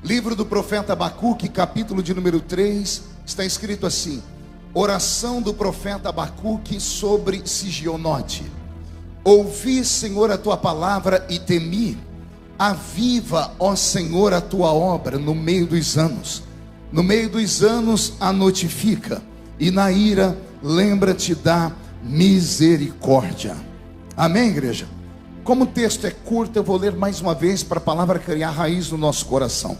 Livro do profeta Abacuque, capítulo de número 3, está escrito assim: oração do profeta Abacuque sobre Sigionote. Ouvi, Senhor, a tua palavra e temi. Aviva, ó Senhor, a tua obra no meio dos anos. No meio dos anos a notifica, e na ira lembra-te da misericórdia. Amém, igreja? Como o texto é curto, eu vou ler mais uma vez para a palavra criar raiz no nosso coração.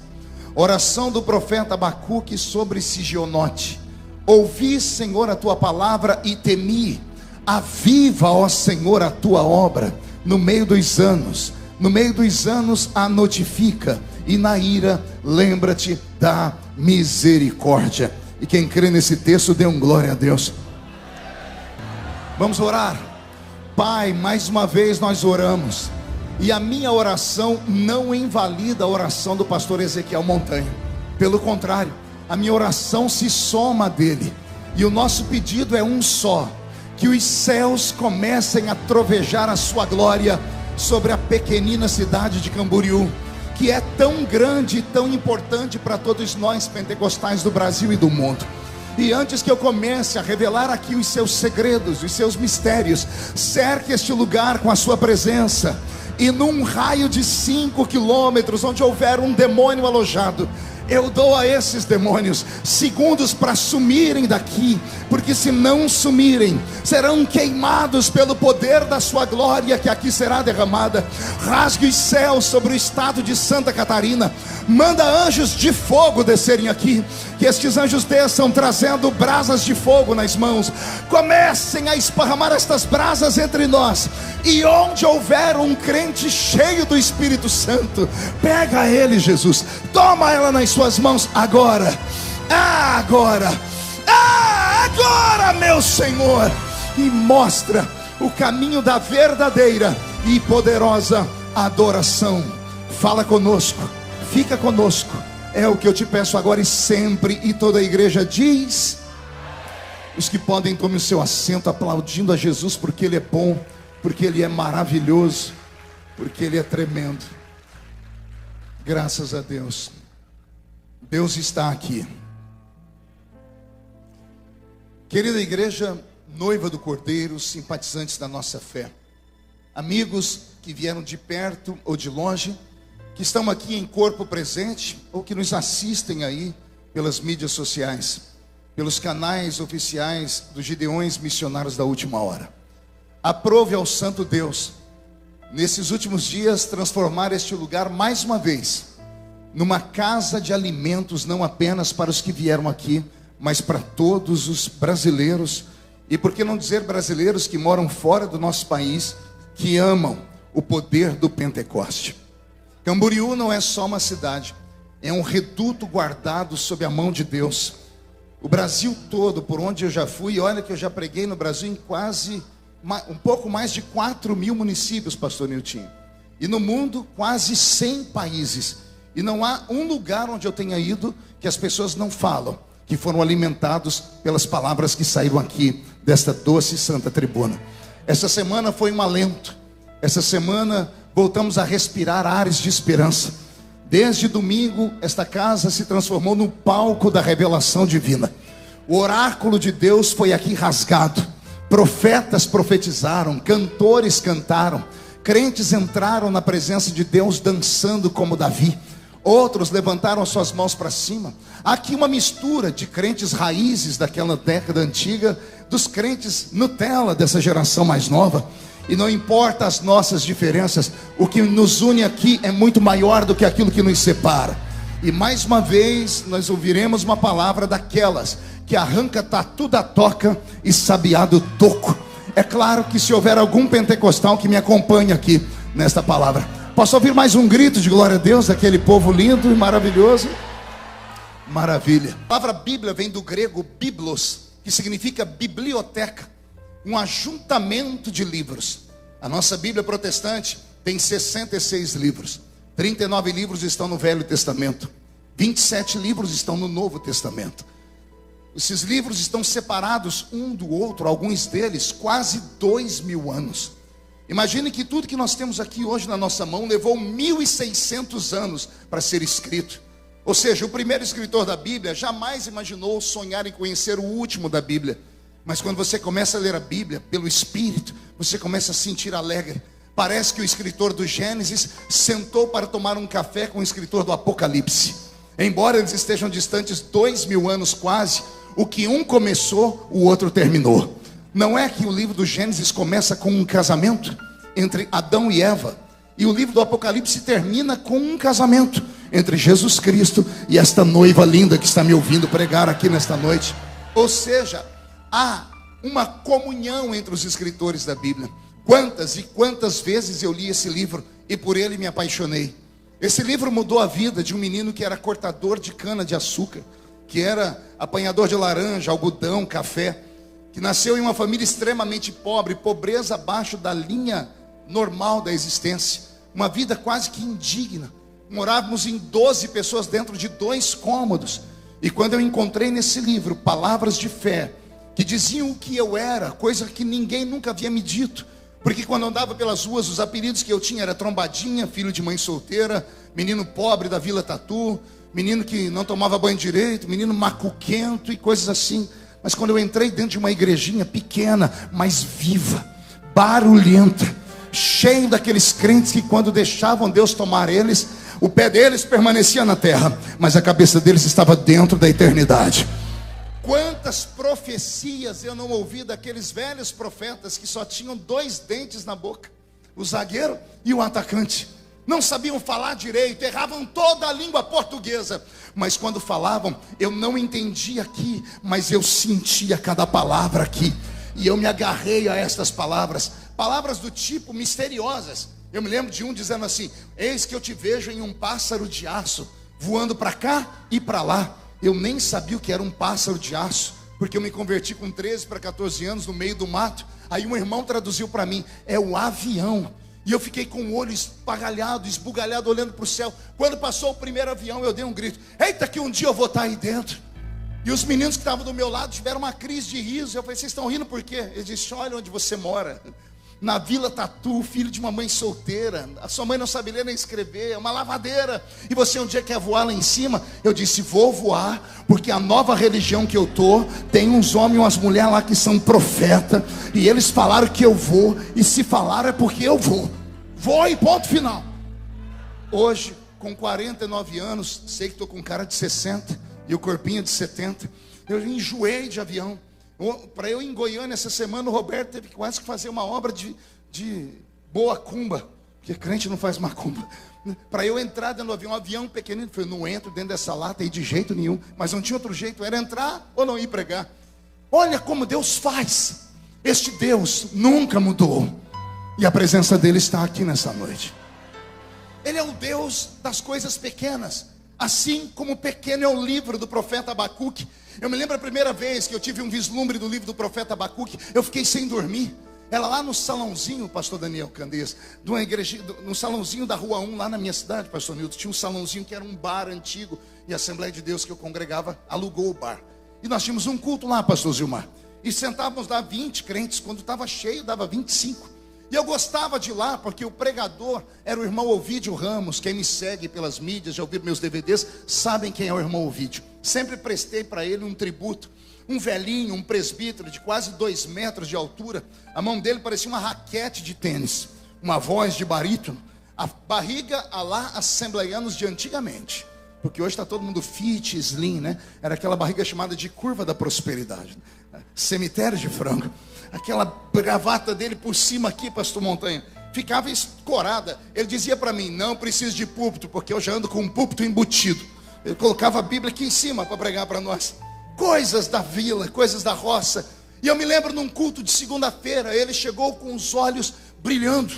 Oração do profeta Abacuque sobre Sigionote. Ouvi, Senhor, a tua palavra e temi. Aviva, ó Senhor, a tua obra no meio dos anos. No meio dos anos a notifica, e na ira lembra-te da misericórdia. E quem crê nesse texto, dê um glória a Deus. Vamos orar. Pai, mais uma vez nós oramos, e a minha oração não invalida a oração do pastor Ezequiel Montanha. Pelo contrário, a minha oração se soma a dele. E o nosso pedido é um só: que os céus comecem a trovejar a sua glória sobre a pequenina cidade de Camboriú, que é tão grande e tão importante para todos nós pentecostais do Brasil e do mundo. E antes que eu comece a revelar aqui os seus segredos, os seus mistérios, cerque este lugar com a sua presença. E num raio de 5 quilômetros, onde houver um demônio alojado, eu dou a esses demônios segundos para sumirem daqui, porque se não sumirem, serão queimados pelo poder da sua glória que aqui será derramada. Rasgue os céus sobre o estado de Santa Catarina. Manda anjos de fogo descerem aqui, que estes anjos desçam trazendo brasas de fogo nas mãos. Comecem a esparramar estas brasas entre nós, e onde houver um crente cheio do Espírito Santo, pega ele, Jesus, toma ela nas suas mãos agora. Agora, meu Senhor, e mostra o caminho da verdadeira e poderosa adoração. Fala conosco, fica conosco, é o que eu te peço agora e sempre. E toda a igreja diz: os que podem, tomem o seu assento, aplaudindo a Jesus, porque Ele é bom, porque Ele é maravilhoso, porque Ele é tremendo. Graças a Deus. Deus está aqui. Querida igreja, noiva do Cordeiro, simpatizantes da nossa fé, amigos que vieram de perto ou de longe, que estão aqui em corpo presente, ou que nos assistem aí pelas mídias sociais, pelos canais oficiais dos Gideões Missionários da Última Hora. Aprove ao Santo Deus, nesses últimos dias, transformar este lugar mais uma vez numa casa de alimentos, não apenas para os que vieram aqui, mas para todos os brasileiros, e por que não dizer brasileiros que moram fora do nosso país, que amam o poder do Pentecoste. Camboriú não é só uma cidade, é um reduto guardado sob a mão de Deus. O Brasil todo, por onde eu já fui, olha que eu já preguei no Brasil em quase, um pouco mais de 4.000 municípios, pastor Nilton. E no mundo, quase 100 países. E não há um lugar onde eu tenha ido que as pessoas não falam que foram alimentados pelas palavras que saíram aqui desta doce e santa tribuna. Essa semana foi um alento. Essa semana voltamos a respirar ares de esperança. Desde domingo, esta casa se transformou no palco da revelação divina. O oráculo de Deus foi aqui rasgado. Profetas profetizaram, cantores cantaram, crentes entraram na presença de Deus dançando como Davi. Outros levantaram suas mãos para cima. Aqui uma mistura de crentes raízes daquela década antiga, dos crentes Nutella dessa geração mais nova. E não importa as nossas diferenças, o que nos une aqui é muito maior do que aquilo que nos separa. E mais uma vez nós ouviremos uma palavra daquelas que arranca tatu da toca e sabiá do toco. É claro que se houver algum pentecostal que me acompanhe aqui nesta palavra, posso ouvir mais um grito de glória a Deus daquele povo lindo e maravilhoso? Maravilha. A palavra Bíblia vem do grego biblos, que significa biblioteca, um ajuntamento de livros. A nossa Bíblia protestante tem 66 livros. 39 livros estão no Velho Testamento, 27 livros estão no Novo Testamento. Esses livros estão separados um do outro, alguns deles quase 2.000 anos. Imagine que tudo que nós temos aqui hoje na nossa mão levou 1.600 anos para ser escrito. Ou seja, o primeiro escritor da Bíblia jamais imaginou sonhar em conhecer o último da Bíblia. Mas quando você começa a ler a Bíblia pelo Espírito, você começa a sentir alegre. Parece que o escritor do Gênesis sentou para tomar um café com o escritor do Apocalipse. Embora eles estejam distantes 2000 anos quase, o que um começou, o outro terminou. Não é que o livro do Gênesis começa com um casamento entre Adão e Eva, e o livro do Apocalipse termina com um casamento entre Jesus Cristo e esta noiva linda que está me ouvindo pregar aqui nesta noite. Ou seja, há uma comunhão entre os escritores da Bíblia. Quantas e quantas vezes eu li esse livro e por ele me apaixonei. Esse livro mudou a vida de um menino que era cortador de cana de açúcar, que era apanhador de laranja, algodão, café, que nasceu em uma família extremamente pobre, pobreza abaixo da linha normal da existência, uma vida quase que indigna. Morávamos em 12 pessoas dentro de 2 cômodos. E quando eu encontrei nesse livro palavras de fé, que diziam o que eu era, coisa que ninguém nunca havia me dito, porque quando eu andava pelas ruas, os apelidos que eu tinha era trombadinha, filho de mãe solteira, menino pobre da Vila Tatu, menino que não tomava banho direito, menino macuquento e coisas assim. Mas quando eu entrei dentro de uma igrejinha pequena, mas viva, barulhenta, cheio daqueles crentes que quando deixavam Deus tomar eles, o pé deles permanecia na terra, mas a cabeça deles estava dentro da eternidade. Quantas profecias eu não ouvi daqueles velhos profetas que só tinham 2 dentes na boca, o zagueiro e o atacante. Não sabiam falar direito, erravam toda a língua portuguesa, mas quando falavam, eu não entendia aqui, mas eu sentia cada palavra aqui, e eu me agarrei a estas palavras, palavras do tipo misteriosas. Eu me lembro de um dizendo assim: eis que eu te vejo em um pássaro de aço, voando para cá e para lá. Eu nem sabia o que era um pássaro de aço, porque eu me converti com 13 para 14 anos no meio do mato. Aí um irmão traduziu para mim: é o avião. E eu fiquei com o olho espagalhado, esbugalhado, olhando para o céu. Quando passou o primeiro avião, eu dei um grito: eita, que um dia eu vou estar aí dentro. E os meninos que estavam do meu lado tiveram uma crise de riso. Eu falei: vocês estão rindo por quê? Eles disseram: olha onde você mora, na Vila Tatu, filho de uma mãe solteira. A sua mãe não sabe ler nem escrever, é uma lavadeira. E você um dia quer voar lá em cima? Eu disse: vou voar, porque a nova religião que eu tô, tem uns homens e umas mulheres lá que são profeta, e eles falaram que eu vou, e se falaram é porque eu vou. Vou e ponto final. Hoje, com 49 anos, sei que estou com cara de 60 e o corpinho de 70. Eu enjoei de avião. Para eu ir em Goiânia essa semana, o Roberto teve quase que fazer uma obra de boa cumba, porque crente não faz macumba. Para eu entrar dentro do avião, um avião pequenino, eu falei: não entro dentro dessa lata aí de jeito nenhum. Mas não tinha outro jeito, era entrar ou não ir pregar. Olha como Deus faz. Este Deus nunca mudou, e a presença dele está aqui nessa noite. Ele é o Deus das coisas pequenas, assim como pequeno é o livro do profeta Abacuque. Eu me lembro a primeira vez que eu tive um vislumbre do livro do profeta Abacuque, eu fiquei sem dormir. Era lá no salãozinho, pastor Daniel Candês, de uma igreja, no salãozinho da Rua 1, lá na minha cidade, pastor Nilton. Tinha um salãozinho que era um bar antigo, e a Assembleia de Deus que eu congregava alugou o bar. E nós tínhamos um culto lá, pastor Zilmar, e sentávamos lá 20 crentes, quando estava cheio dava 25. E eu gostava de ir lá, porque o pregador era o irmão Ovídio Ramos. Quem me segue pelas mídias, já ouviram meus DVDs, sabem quem é o irmão Ovídio. Sempre prestei para ele um tributo. Um velhinho, um presbítero de quase 2 metros de altura. A mão dele parecia uma raquete de tênis, uma voz de barítono, a barriga a lá assembleianos de antigamente, porque hoje está todo mundo fit, slim, né? Era aquela barriga chamada de curva da prosperidade, cemitério de frango. Aquela gravata dele por cima aqui, pastor Montanha, ficava escorada. Ele dizia para mim: não preciso de púlpito, porque eu já ando com um púlpito embutido. Ele colocava a Bíblia aqui em cima para pregar para nós. Coisas da vila, coisas da roça. E eu me lembro num culto de segunda-feira, ele chegou com os olhos brilhando.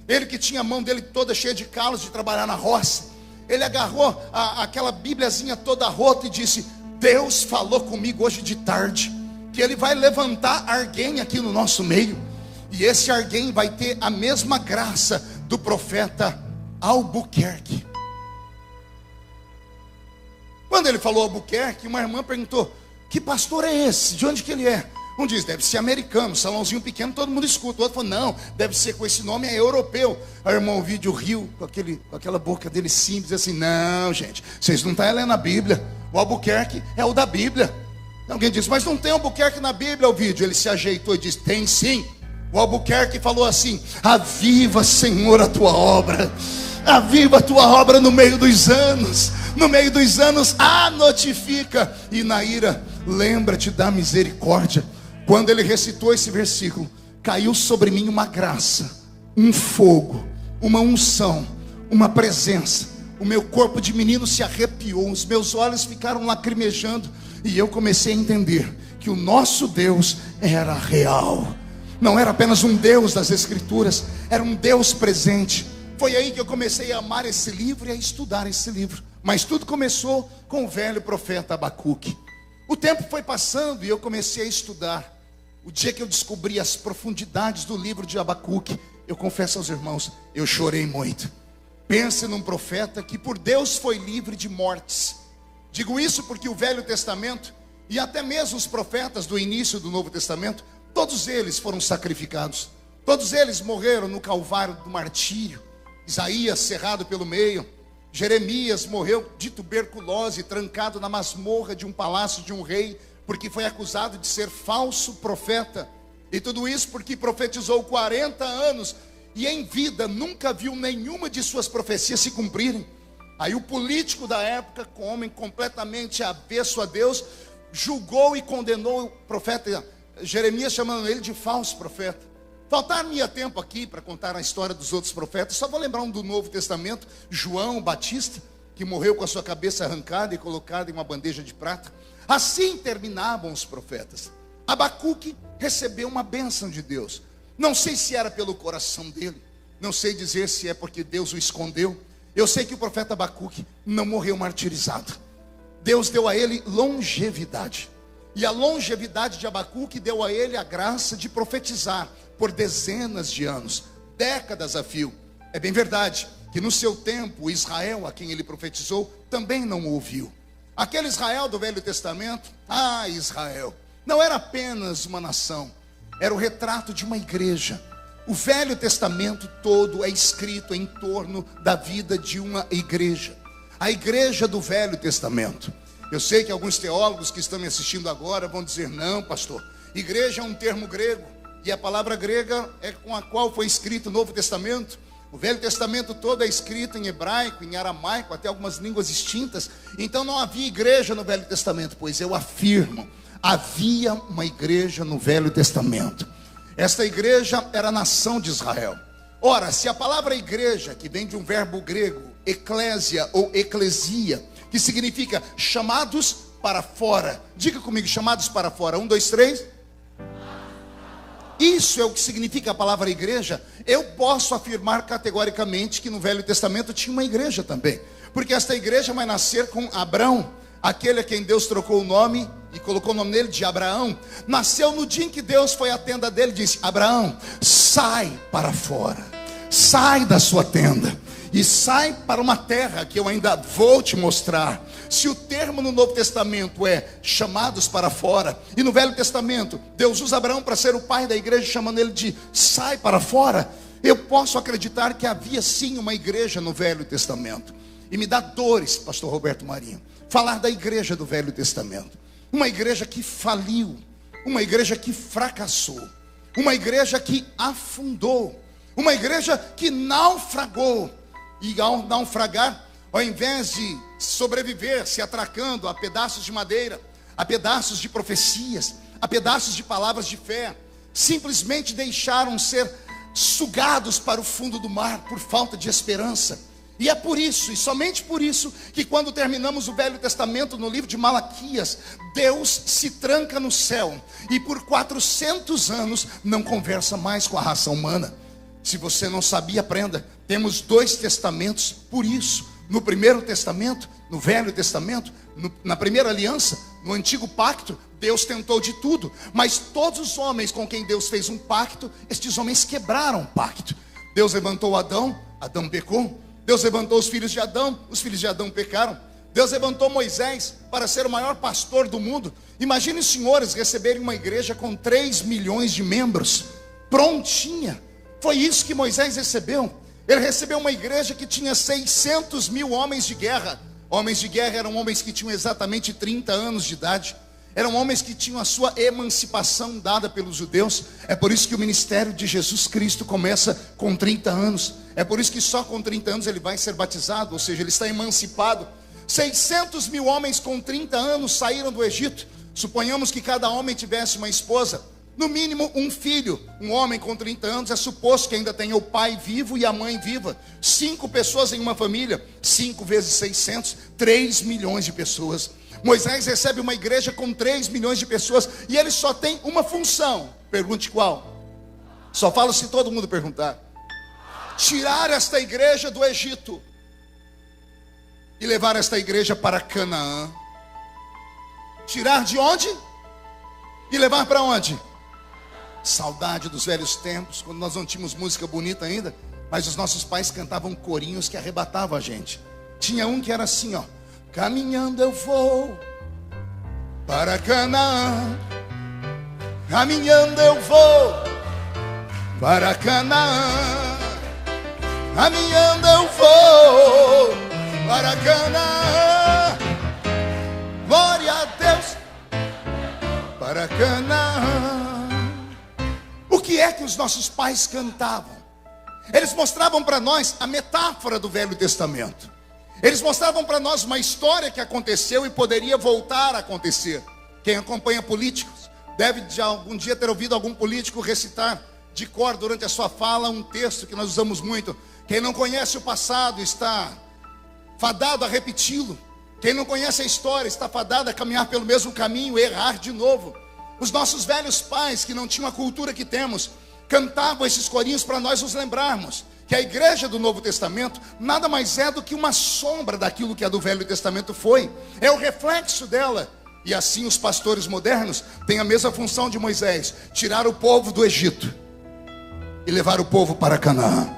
Ele que tinha a mão dele toda cheia de calos de trabalhar na roça. Ele agarrou aquela Bíbliazinha toda rota e disse: Deus falou comigo hoje de tarde que Ele vai levantar alguém aqui no nosso meio, e esse alguém vai ter a mesma graça do profeta Albuquerque. Quando ele falou Albuquerque, uma irmã perguntou: que pastor é esse? De onde que ele é? Um diz, deve ser americano, salãozinho pequeno, todo mundo escuta. O outro falou, não, deve ser com esse nome, é europeu. Aí o irmão Ovídio riu com aquela boca dele simples, assim, não, gente, vocês não estão lendo a Bíblia. O Albuquerque é o da Bíblia. Alguém disse, mas não tem Albuquerque na Bíblia, Ovídio. Ele se ajeitou e disse, tem sim. O Albuquerque falou assim, aviva, Senhor, a tua obra. Aviva a tua obra no meio dos anos. No meio dos anos, notifica. E na ira, lembra-te da misericórdia. Quando ele recitou esse versículo, caiu sobre mim uma graça, um fogo, uma unção, uma presença. O meu corpo de menino se arrepiou, os meus olhos ficaram lacrimejando. E eu comecei a entender que o nosso Deus era real. Não era apenas um Deus das Escrituras, era um Deus presente. Foi aí que eu comecei a amar esse livro e a estudar esse livro. Mas tudo começou com o velho profeta Abacuque. O tempo foi passando e eu comecei a estudar. O dia que eu descobri as profundidades do livro de Abacuque, eu confesso aos irmãos, eu chorei muito. Pense num profeta que por Deus foi livre de mortes. Digo isso porque o Velho Testamento e até mesmo os profetas do início do Novo Testamento, todos eles foram sacrificados. Todos eles morreram no calvário do martírio. Isaías cerrado pelo meio. Jeremias morreu de tuberculose, trancado na masmorra de um palácio de um rei, porque foi acusado de ser falso profeta. E tudo isso porque profetizou 40 anos e em vida nunca viu nenhuma de suas profecias se cumprirem. Aí o político da época, com homem completamente avesso a Deus, julgou e condenou o profeta Jeremias, chamando ele de falso profeta. Faltar-me tempo aqui para contar a história dos outros profetas. Só vou lembrar um do Novo Testamento, João Batista, que morreu com a sua cabeça arrancada e colocada em uma bandeja de prata. Assim terminavam os profetas. Abacuque recebeu uma bênção de Deus. Não sei se era pelo coração dele, não sei dizer se é porque Deus o escondeu. Eu sei que o profeta Abacuque não morreu martirizado. Deus deu a ele longevidade. E a longevidade de Abacuque deu a ele a graça de profetizar por dezenas de anos, décadas a fio. É bem verdade que no seu tempo Israel, a quem ele profetizou, também não o ouviu. Aquele Israel do Velho Testamento, Israel, não era apenas uma nação, era o retrato de uma igreja. O Velho Testamento todo é escrito em torno da vida de uma igreja. A igreja do Velho Testamento. Eu sei que alguns teólogos que estão me assistindo agora vão dizer, não, pastor, igreja é um termo grego, e a palavra grega é com a qual foi escrito o Novo Testamento. O Velho Testamento todo é escrito em hebraico, em aramaico, até algumas línguas extintas. Então não havia igreja no Velho Testamento, pois eu afirmo, havia uma igreja no Velho Testamento. Esta igreja era a nação de Israel. Ora, se a palavra igreja, que vem de um verbo grego, eclésia ou eclesia, que significa chamados para fora. Diga comigo, chamados para fora. 1, 2, 3. Isso é o que significa a palavra igreja. Eu posso afirmar categoricamente que no Velho Testamento tinha uma igreja também. Porque esta igreja vai nascer com Abrão, aquele a quem Deus trocou o nome e colocou o nome dele de Abraão. Nasceu no dia em que Deus foi à tenda dele e disse, Abraão, sai para fora. Sai da sua tenda. E sai para uma terra que eu ainda vou te mostrar. Se o termo no Novo Testamento é chamados para fora, e no Velho Testamento Deus usa Abraão para ser o pai da igreja, chamando ele de sai para fora, eu posso acreditar que havia sim uma igreja no Velho Testamento. E me dá dores, pastor Roberto Marinho, falar da igreja do Velho Testamento. Uma igreja que faliu, uma igreja que fracassou, uma igreja que afundou, uma igreja que naufragou. E ao naufragar, ao invés de sobreviver se atracando a pedaços de madeira, a pedaços de profecias, a pedaços de palavras de fé, simplesmente deixaram ser sugados para o fundo do mar por falta de esperança. E é por isso, e somente por isso, que quando terminamos o Velho Testamento no livro de Malaquias, Deus se tranca no céu e por 400 anos não conversa mais com a raça humana. Se você não sabia, aprenda. Temos 2 testamentos por isso. No Primeiro Testamento, no Velho Testamento, na Primeira Aliança, no Antigo Pacto, Deus tentou de tudo. Mas todos os homens com quem Deus fez um pacto, estes homens quebraram o pacto. Deus levantou Adão, Adão pecou. Deus levantou os filhos de Adão pecaram. Deus levantou Moisés para ser o maior pastor do mundo. Imagine os senhores receberem uma igreja com 3 milhões de membros, prontinha. Foi isso que Moisés recebeu. Ele recebeu uma igreja que tinha 600 mil homens de guerra. Homens de guerra eram homens que tinham exatamente 30 anos de idade. Eram homens que tinham a sua emancipação dada pelos judeus. É por isso que o ministério de Jesus Cristo começa com 30 anos. É por isso que só com 30 anos ele vai ser batizado, ou seja, ele está emancipado. 600 mil homens com 30 anos saíram do Egito. Suponhamos que cada homem tivesse uma esposa, no mínimo um filho. Um homem com 30 anos é suposto que ainda tenha o pai vivo e a mãe viva. 5 pessoas em uma família, 5 vezes 600, 3 milhões de pessoas. Moisés recebe uma igreja com 3 milhões de pessoas e ele só tem uma função. Pergunte qual? Só falo se todo mundo perguntar. Tirar esta igreja do Egito e levar esta igreja para Canaã. Tirar de onde? E levar para onde? Saudade dos velhos tempos, quando nós não tínhamos música bonita ainda, mas os nossos pais cantavam corinhos que arrebatavam a gente. Tinha um que era assim, ó: caminhando eu vou para Canaã, caminhando eu vou para Canaã, caminhando eu vou para Canaã, glória a Deus, para Canaã. O que é que os nossos pais cantavam? Eles mostravam para nós a metáfora do Velho Testamento. Eles mostravam para nós uma história que aconteceu e poderia voltar a acontecer. Quem acompanha políticos deve de algum dia ter ouvido algum político recitar de cor durante a sua fala um texto que nós usamos muito: quem não conhece o passado está fadado a repeti-lo. Quem não conhece a história está fadado a caminhar pelo mesmo caminho e errar de novo. Os nossos velhos pais, que não tinham a cultura que temos, cantavam esses corinhos para nós nos lembrarmos que a igreja do Novo Testamento nada mais é do que uma sombra daquilo que a do Velho Testamento foi. É o reflexo dela. E assim os pastores modernos têm a mesma função de Moisés: tirar o povo do Egito e levar o povo para Canaã.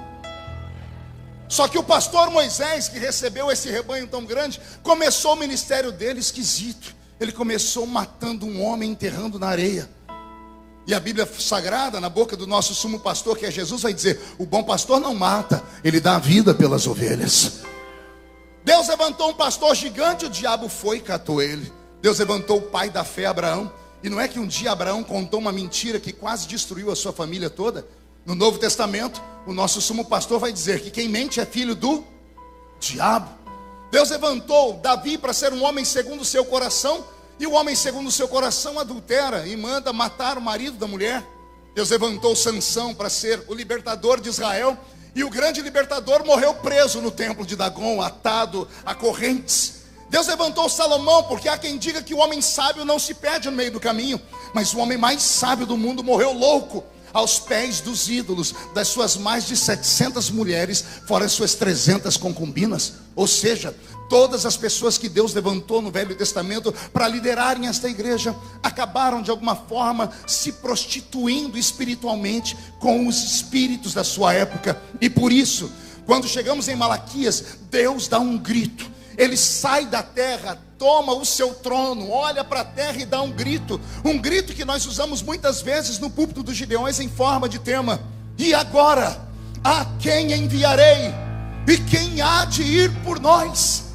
Só que o pastor Moisés, que recebeu esse rebanho tão grande, começou o ministério dele esquisito. Ele começou matando um homem, enterrando na areia. E a Bíblia Sagrada, na boca do nosso sumo pastor, que é Jesus, vai dizer: o bom pastor não mata, ele dá a vida pelas ovelhas. Deus levantou um pastor gigante, o diabo foi e catou ele. Deus levantou o pai da fé, Abraão. E não é que um dia Abraão contou uma mentira que quase destruiu a sua família toda? No Novo Testamento, o nosso sumo pastor vai dizer que quem mente é filho do diabo. Deus levantou Davi para ser um homem segundo o seu coração, e o homem segundo o seu coração adultera e manda matar o marido da mulher. Deus levantou Sansão para ser o libertador de Israel, e o grande libertador morreu preso no templo de Dagon, atado a correntes. Deus levantou Salomão, porque há quem diga que o homem sábio não se perde no meio do caminho, mas o homem mais sábio do mundo morreu louco aos pés dos ídolos, das suas mais de 700 mulheres, fora as suas 300 concubinas. Ou seja, todas as pessoas que Deus levantou no Velho Testamento para liderarem esta igreja, acabaram de alguma forma se prostituindo espiritualmente com os espíritos da sua época. E por isso, quando chegamos em Malaquias, Deus dá um grito. Ele sai da terra, toma o seu trono, olha para a terra e dá um grito que nós usamos muitas vezes no púlpito dos Gideões em forma de tema: e agora, a quem enviarei? E quem há de ir por nós?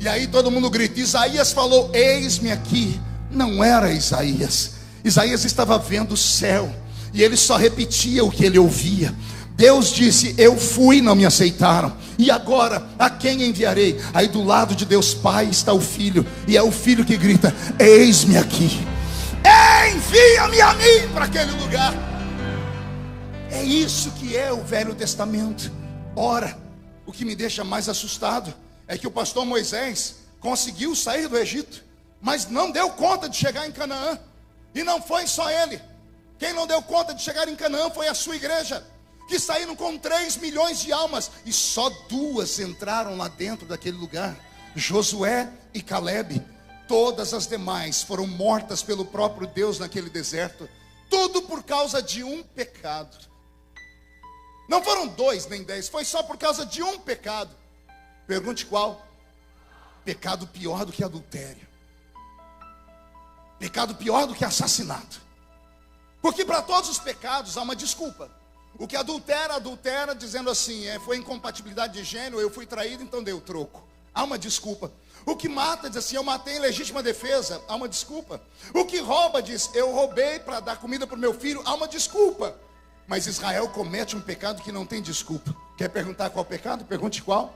E aí todo mundo grita. Isaías falou: eis-me aqui. Não era Isaías. Isaías estava vendo o céu, e ele só repetia o que ele ouvia. Deus disse: eu fui, não me aceitaram. E agora, a quem enviarei? Aí do lado de Deus Pai está o Filho, e é o Filho que grita: eis-me aqui, envia-me a mim para aquele lugar. É isso que é o Velho Testamento. Ora, o que me deixa mais assustado é que o pastor Moisés conseguiu sair do Egito, mas não deu conta de chegar em Canaã. E não foi só ele. Quem não deu conta de chegar em Canaã foi a sua igreja, que saíram com 3 milhões de almas, e só 2 entraram lá dentro daquele lugar: Josué e Calebe. Todas as demais foram mortas pelo próprio Deus naquele deserto. Tudo por causa de um pecado. Não foram 2 nem 10, foi só por causa de um pecado. Pergunte qual? pecado pior do que adultério, pecado pior do que assassinato. Porque para todos os pecados há uma desculpa. O que adultera, adultera dizendo assim, foi incompatibilidade de gênero, eu fui traído, então dei o troco. Há uma desculpa. O que mata diz assim, eu matei em legítima defesa, há uma desculpa. O que rouba diz, eu roubei para dar comida para o meu filho, há uma desculpa. Mas Israel comete um pecado que não tem desculpa. Quer perguntar qual pecado? Pergunte qual.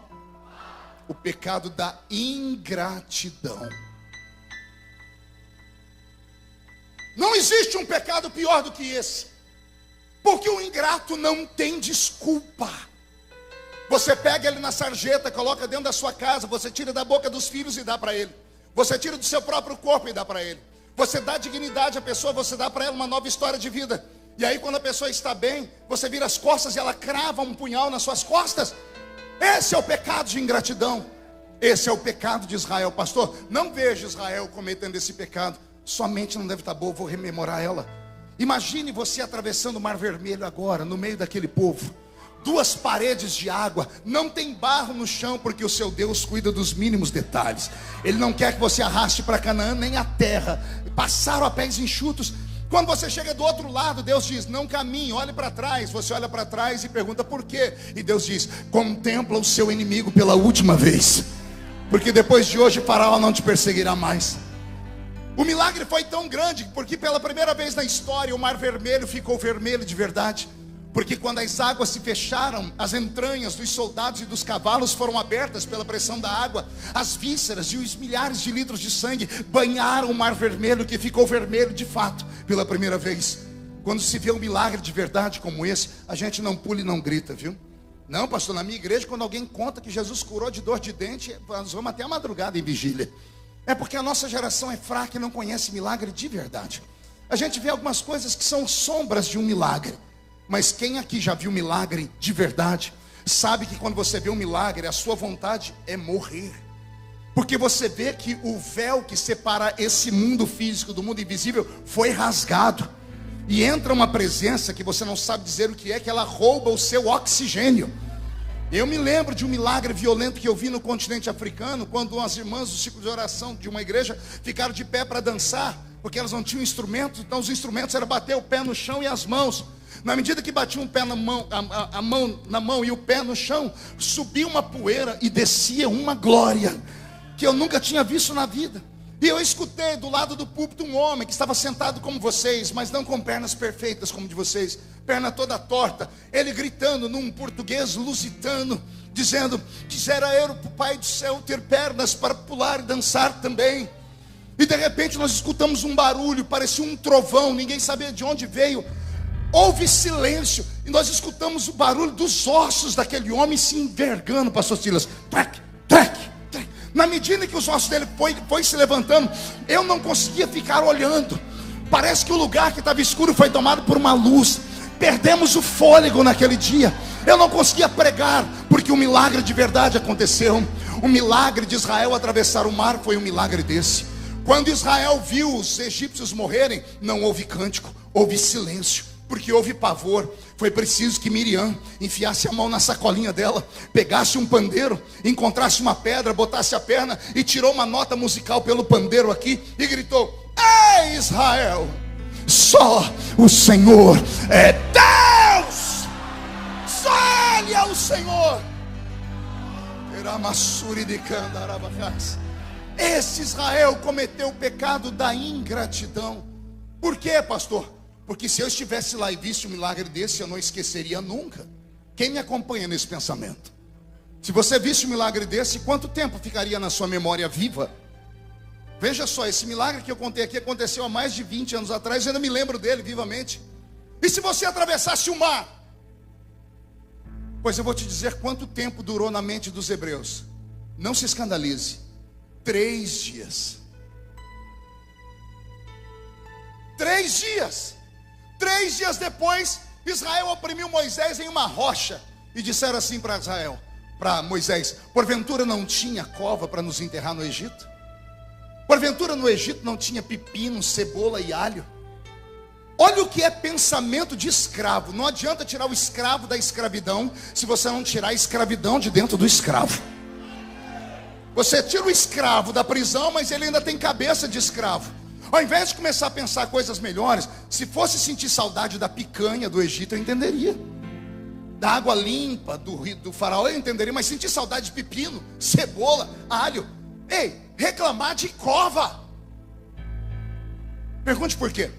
O pecado da ingratidão. Não existe um pecado pior do que esse. Porque o ingrato não tem desculpa. Você pega ele na sarjeta, coloca dentro da sua casa, você tira da boca dos filhos e dá para ele. Você tira do seu próprio corpo e dá para ele. Você dá dignidade à pessoa, você dá para ela uma nova história de vida. E aí quando a pessoa está bem, você vira as costas e ela crava um punhal nas suas costas. Esse é o pecado de ingratidão. Esse é o pecado de Israel. Pastor, não vejo Israel cometendo esse pecado. Sua mente não deve estar boa, vou rememorar ela. Imagine você atravessando o Mar Vermelho agora, no meio daquele povo. 2 paredes de água, não tem barro no chão, porque o seu Deus cuida dos mínimos detalhes. Ele não quer que você arraste para Canaã, nem a terra. Passaram a pés enxutos. Quando você chega do outro lado, Deus diz, não caminhe, olhe para trás. Você olha para trás e pergunta por quê? E Deus diz, contempla o seu inimigo pela última vez, porque depois de hoje Faraó não te perseguirá mais. O milagre foi tão grande, porque pela primeira vez na história o Mar Vermelho ficou vermelho de verdade. Porque quando as águas se fecharam, as entranhas dos soldados e dos cavalos foram abertas pela pressão da água. As vísceras e os milhares de litros de sangue banharam o Mar Vermelho, que ficou vermelho de fato, pela primeira vez. Quando se vê um milagre de verdade como esse, a gente não pula e não grita, viu? Não, pastor, na minha igreja, quando alguém conta que Jesus curou de dor de dente, nós vamos até a madrugada em vigília. É porque a nossa geração é fraca e não conhece milagre de verdade. A gente vê algumas coisas que são sombras de um milagre. Mas quem aqui já viu milagre de verdade, sabe que quando você vê um milagre, a sua vontade é morrer. Porque você vê que o véu que separa esse mundo físico do mundo invisível foi rasgado. E entra uma presença que você não sabe dizer o que é, que ela rouba o seu oxigênio. Eu me lembro de um milagre violento que eu vi no continente africano, quando as irmãs do ciclo de oração de uma igreja ficaram de pé para dançar, porque elas não tinham instrumentos, então os instrumentos era bater o pé no chão e as mãos. Na medida que batiam o pé na mão, a mão na mão e o pé no chão, subia uma poeira e descia uma glória que eu nunca tinha visto na vida. E eu escutei do lado do púlpito um homem que estava sentado como vocês, mas não com pernas perfeitas como de vocês, perna toda torta, ele gritando num português lusitano, dizendo, quisera eu, o Pai do céu, ter pernas para pular e dançar também. E de repente nós escutamos um barulho, parecia um trovão, ninguém sabia de onde veio. Houve silêncio, e nós escutamos o barulho dos ossos daquele homem se envergando, pastor Silas. Trac, trac, trac. Na medida que os ossos dele foi se levantando, eu não conseguia ficar olhando. Parece que o lugar que estava escuro foi tomado por uma luz. Perdemos o fôlego naquele dia. Eu não conseguia pregar, porque um milagre de verdade aconteceu. O milagre de Israel atravessar o mar foi um milagre desse. Quando Israel viu os egípcios morrerem, não houve cântico, houve silêncio, porque houve pavor. Foi preciso que Miriam enfiasse a mão na sacolinha dela, pegasse um pandeiro, encontrasse uma pedra, botasse a perna e tirou uma nota musical pelo pandeiro aqui e gritou: ei, Israel, só o Senhor é Deus, só Ele é o Senhor. Esse Israel cometeu o pecado da ingratidão. Por quê, pastor? Porque se eu estivesse lá e visse um milagre desse, eu não esqueceria nunca. Quem me acompanha nesse pensamento? Se você visse um milagre desse, quanto tempo ficaria na sua memória viva? Veja só, esse milagre que eu contei aqui aconteceu há mais de 20 anos atrás, eu ainda me lembro dele vivamente. E se você atravessasse o mar? Pois eu vou te dizer quanto tempo durou na mente dos hebreus. Não se escandalize. 3 dias. 3 dias. 3 dias depois, Israel oprimiu Moisés em uma rocha e disseram assim para Israel, para Moisés: porventura não tinha cova para nos enterrar no Egito? Porventura no Egito não tinha pepino, cebola e alho? Olha o que é pensamento de escravo. Não adianta tirar o escravo da escravidão se você não tirar a escravidão de dentro do escravo. Você tira o escravo da prisão, mas ele ainda tem cabeça de escravo. Ao invés de começar a pensar coisas melhores, se fosse sentir saudade da picanha do Egito, eu entenderia. Da água limpa do faraó, eu entenderia. Mas sentir saudade de pepino, cebola, alho. Ei, reclamar de cova. Pergunte por quê?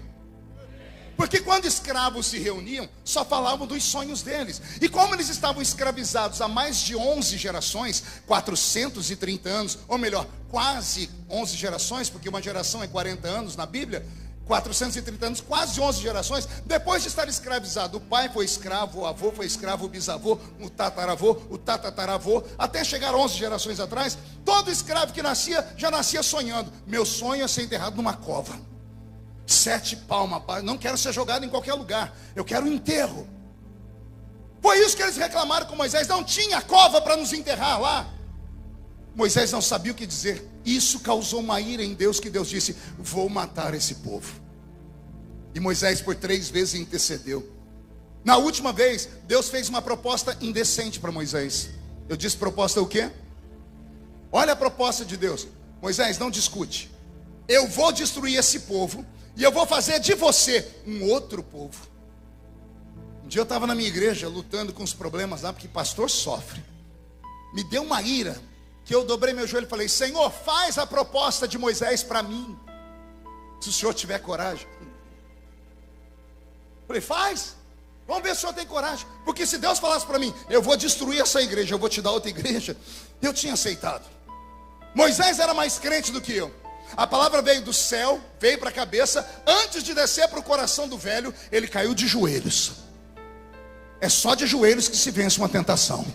Porque quando escravos se reuniam, só falavam dos sonhos deles. E como eles estavam escravizados há mais de 11 gerações, 430 anos, ou melhor, quase 11 gerações, porque uma geração é 40 anos na Bíblia, 430 anos, quase 11 gerações, depois de estar escravizado, o pai foi escravo, o avô foi escravo, o bisavô, o tatataravô, até chegar 11 gerações atrás, todo escravo que nascia, já nascia sonhando: meu sonho é ser enterrado numa cova. 7 palmas, não quero ser jogado em qualquer lugar, eu quero um enterro. Foi isso que eles reclamaram com Moisés. Não tinha cova para nos enterrar lá. Moisés não sabia o que dizer. Isso causou uma ira em Deus, que Deus disse: vou matar esse povo. E Moisés por 3 vezes intercedeu. Na última vez, Deus fez uma proposta indecente para Moisés. Eu disse proposta o quê? Olha a proposta de Deus: Moisés, não discute. Eu vou destruir esse povo, e eu vou fazer de você um outro povo. Um dia eu estava na minha igreja lutando com os problemas lá, porque pastor sofre. Me deu uma ira, que eu dobrei meu joelho e falei: Senhor, faz a proposta de Moisés para mim, se o Senhor tiver coragem. Falei: faz, vamos ver se o Senhor tem coragem. Porque se Deus falasse para mim: eu vou destruir essa igreja, eu vou te dar outra igreja, eu tinha aceitado. Moisés era mais crente do que eu. A palavra veio do céu, veio para a cabeça. Antes de descer para o coração do velho, ele caiu de joelhos. É só de joelhos que se vence uma tentação.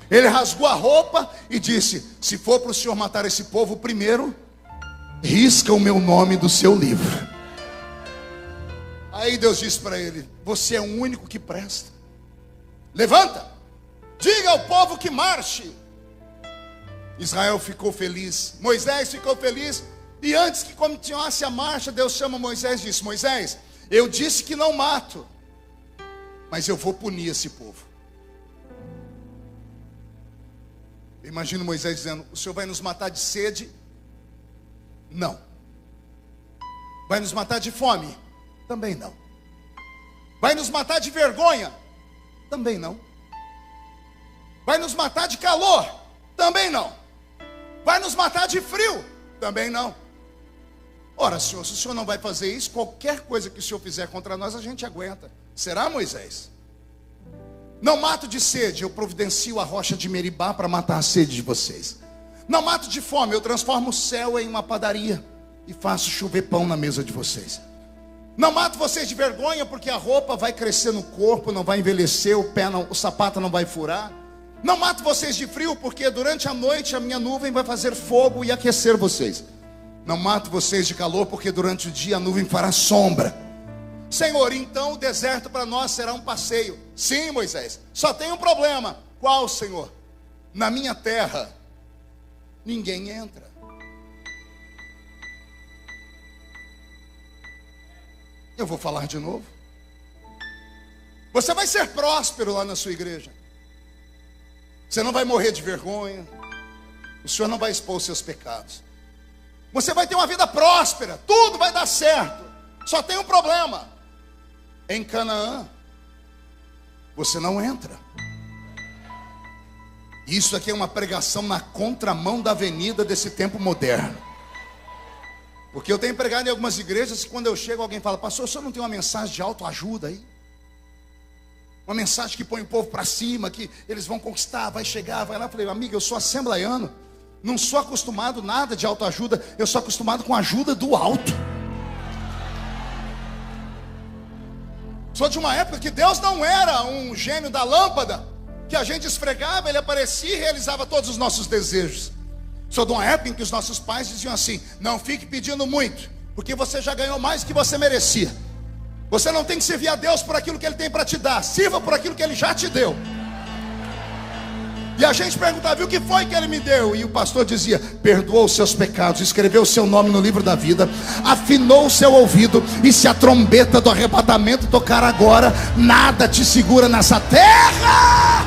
Ele rasgou a roupa e disse: se for para o Senhor matar esse povo, primeiro risca o meu nome do seu livro. Aí Deus disse para ele: você é o único que presta. Levanta, diga ao povo que marche. Israel ficou feliz, Moisés ficou feliz. E antes que continuasse a marcha, Deus chama Moisés e disse: Moisés, eu disse que não mato, mas eu vou punir esse povo. Eu imagino Moisés dizendo: o Senhor vai nos matar de sede? Não. Vai nos matar de fome? Também não. Vai nos matar de vergonha? Também não. Vai nos matar de calor? Também não. Vai nos matar de frio? Também não. Ora, Senhor, se o Senhor não vai fazer isso, qualquer coisa que o Senhor fizer contra nós, a gente aguenta. Será, Moisés? Não mato de sede, eu providencio a rocha de Meribá para matar a sede de vocês. Não mato de fome, eu transformo o céu em uma padaria e faço chover pão na mesa de vocês. Não mato vocês de vergonha, porque a roupa vai crescer no corpo, não vai envelhecer, o sapato não vai furar. Não mato vocês de frio, porque durante a noite a minha nuvem vai fazer fogo e aquecer vocês. Não mato vocês de calor, porque durante o dia a nuvem fará sombra. Senhor, então o deserto para nós será um passeio. Sim, Moisés, só tem um problema. Qual, Senhor? Na minha terra ninguém entra. Eu vou falar de novo. Você vai ser próspero lá na sua igreja. Você não vai morrer de vergonha. O Senhor não vai expor os seus pecados. Você vai ter uma vida próspera. Tudo vai dar certo. Só tem um problema. Em Canaã você não entra. Isso aqui é uma pregação na contramão da avenida desse tempo moderno. Porque eu tenho pregado em algumas igrejas, quando eu chego alguém fala: pastor, o senhor não tem uma mensagem de autoajuda aí? Uma mensagem que põe o povo para cima, que eles vão conquistar, vai chegar, vai lá. Eu falei: amigo, eu sou assembleiano, não sou acostumado nada de autoajuda, eu sou acostumado com a ajuda do alto. Sou de uma época que Deus não era um gênio da lâmpada, que a gente esfregava, ele aparecia e realizava todos os nossos desejos. Sou de uma época em que os nossos pais diziam assim: não fique pedindo muito, porque você já ganhou mais do que você merecia. Você não tem que servir a Deus por aquilo que Ele tem para te dar, sirva por aquilo que Ele já te deu. E a gente perguntava: e o que foi que Ele me deu? E o pastor dizia: perdoou os seus pecados, escreveu o seu nome no livro da vida, afinou o seu ouvido, e se a trombeta do arrebatamento tocar agora, nada te segura nessa terra.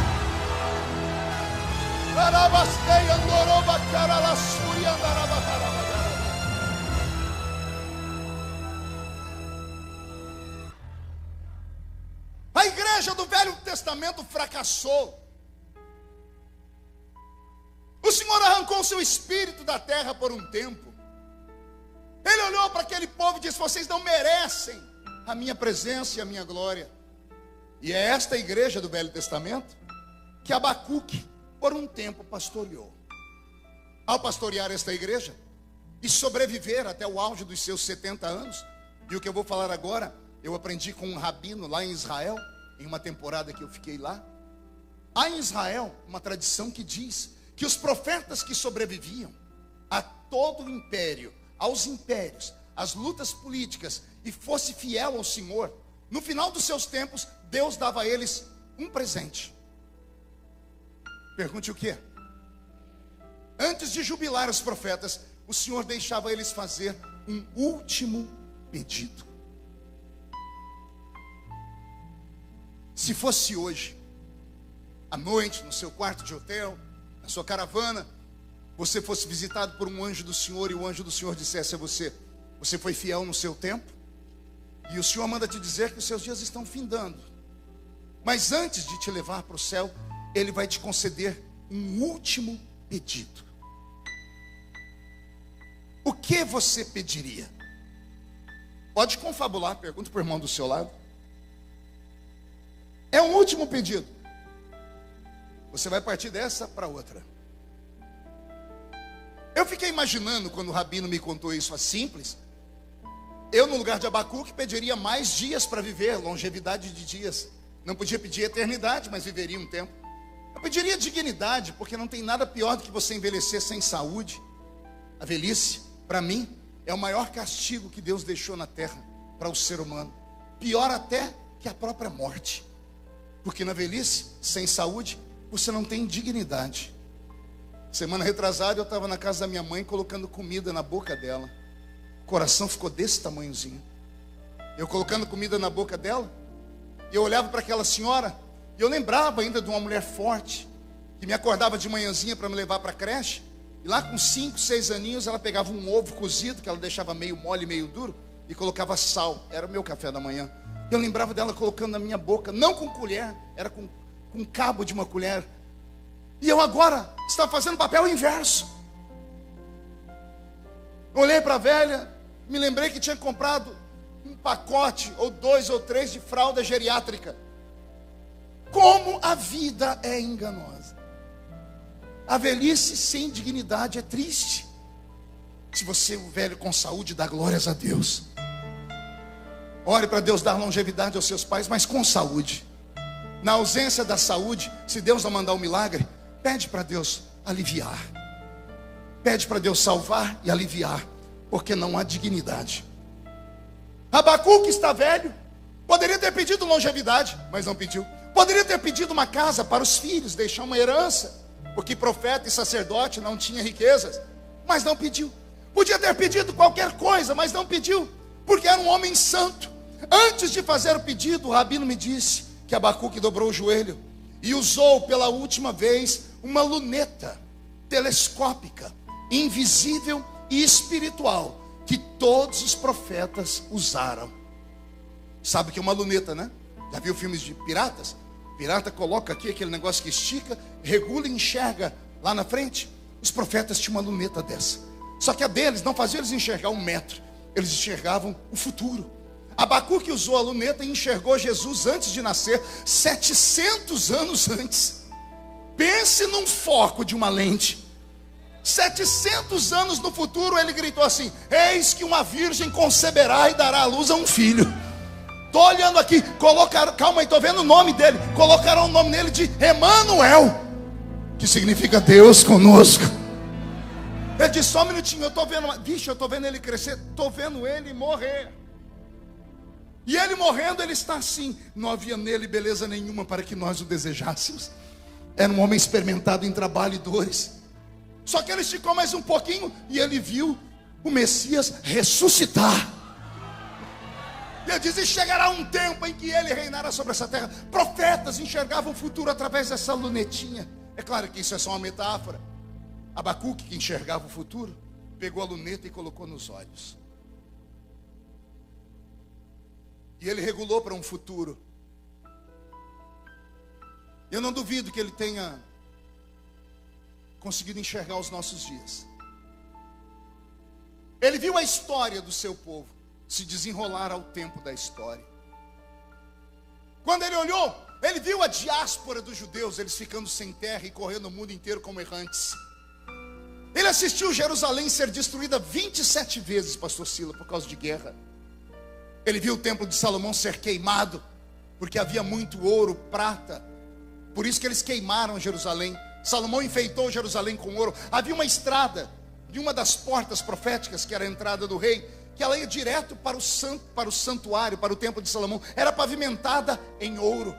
igreja do Velho Testamento fracassou. O Senhor arrancou o seu espírito da terra por um tempo. Ele olhou para aquele povo e disse: vocês não merecem a minha presença e a minha glória. E é esta igreja do Velho Testamento que Abacuque por um tempo pastoreou. Ao pastorear esta igreja e sobreviver até o auge dos seus 70 anos, e o que eu vou falar agora, eu aprendi com um rabino lá em Israel, em uma temporada que eu fiquei lá. Há em Israel uma tradição que diz que os profetas que sobreviviam a todo o império, aos impérios, às lutas políticas, e fosse fiel ao Senhor, no final dos seus tempos, Deus dava a eles um presente. Pergunte o quê? Antes de jubilar os profetas, o Senhor deixava eles fazer um último pedido. Se fosse hoje, à noite, no seu quarto de hotel, na sua caravana, você fosse visitado por um anjo do Senhor, e o anjo do Senhor dissesse a você: você foi fiel no seu tempo, e o Senhor manda te dizer que os seus dias estão findando, mas antes de te levar para o céu, Ele vai te conceder um último pedido. O que você pediria? Pode confabular, pergunta para o irmão do seu lado. É um último pedido. Você vai partir dessa para outra. Eu fiquei imaginando, quando o rabino me contou isso, simples. Eu, no lugar de Abacuque, pediria mais dias para viver, longevidade de dias. Não podia pedir eternidade, mas viveria um tempo. Eu pediria dignidade, porque não tem nada pior do que você envelhecer sem saúde. A velhice, para mim, é o maior castigo que Deus deixou na terra para o ser humano. Pior até que a própria morte. Porque na velhice, sem saúde, você não tem dignidade. Semana retrasada eu estava na casa da minha mãe colocando comida na boca dela. O coração ficou desse tamanhozinho. Eu colocando comida na boca dela, e eu olhava para aquela senhora, e eu lembrava ainda de uma mulher forte, que me acordava de manhãzinha para me levar para a creche. E lá com 5, 6 aninhos, ela pegava um ovo cozido, que ela deixava meio mole, meio duro, e colocava sal. Era o meu café da manhã. Eu lembrava dela colocando na minha boca, não com colher, era com cabo de uma colher. E eu agora estava fazendo o papel inverso. Olhei para a velha, me lembrei que tinha comprado um pacote, ou 2 ou 3 de fralda geriátrica. Como a vida é enganosa. A velhice sem dignidade é triste. Se você, o velho com saúde, dá glórias a Deus. Ore para Deus dar longevidade aos seus pais, mas com saúde. Na ausência da saúde, se Deus não mandar um milagre, pede para Deus aliviar. Pede para Deus salvar e aliviar, porque não há dignidade. Abacuque está velho, poderia ter pedido longevidade, mas não pediu. Poderia ter pedido uma casa para os filhos, deixar uma herança, porque profeta e sacerdote não tinha riquezas, mas não pediu. Podia ter pedido qualquer coisa, mas não pediu, porque era um homem santo. Antes de fazer o pedido, o rabino me disse que Abacuque dobrou o joelho e usou pela última vez uma luneta telescópica, invisível e espiritual, que todos os profetas usaram. Sabe o que é uma luneta, né? Já viu filmes de piratas? Pirata coloca aqui aquele negócio que estica, regula e enxerga lá na frente. Os profetas tinham uma luneta dessa. Só que a deles não fazia eles enxergar 1 metro, eles enxergavam o futuro. Abacuque usou a luneta e enxergou Jesus antes de nascer, 700 anos antes. Pense num foco de uma lente. 700 anos no futuro, ele gritou assim: eis que uma virgem conceberá e dará à luz a um filho. Estou olhando aqui, colocaram, calma aí, estou vendo o nome dele. Colocaram o nome dele de Emanuel, que significa Deus conosco. Ele disse: só um minutinho, eu estou vendo, vixe, eu estou vendo ele crescer, estou vendo ele morrer. E ele morrendo, ele está assim. Não havia nele beleza nenhuma para que nós o desejássemos. Era um homem experimentado em trabalho e dores. Só que ele esticou mais um pouquinho e ele viu o Messias ressuscitar. E ele diz: e chegará um tempo em que ele reinará sobre essa terra. Profetas enxergavam o futuro através dessa lunetinha. É claro que isso é só uma metáfora. Abacuque, que enxergava o futuro, pegou a luneta e colocou nos olhos. E ele regulou para um futuro. Eu não duvido que ele tenha conseguido enxergar os nossos dias. Ele viu a história do seu povo se desenrolar ao tempo da história. Quando ele olhou, ele viu a diáspora dos judeus, eles ficando sem terra e correndo o mundo inteiro como errantes. Ele assistiu Jerusalém ser destruída 27 vezes, pastor Sila, por causa de guerra. Ele viu o templo de Salomão ser queimado, porque havia muito ouro, prata. Por isso que eles queimaram Jerusalém. Salomão enfeitou Jerusalém com ouro. Havia uma estrada de uma das portas proféticas, que era a entrada do rei, que ela ia direto para o santuário, para o templo de Salomão. Era pavimentada em ouro.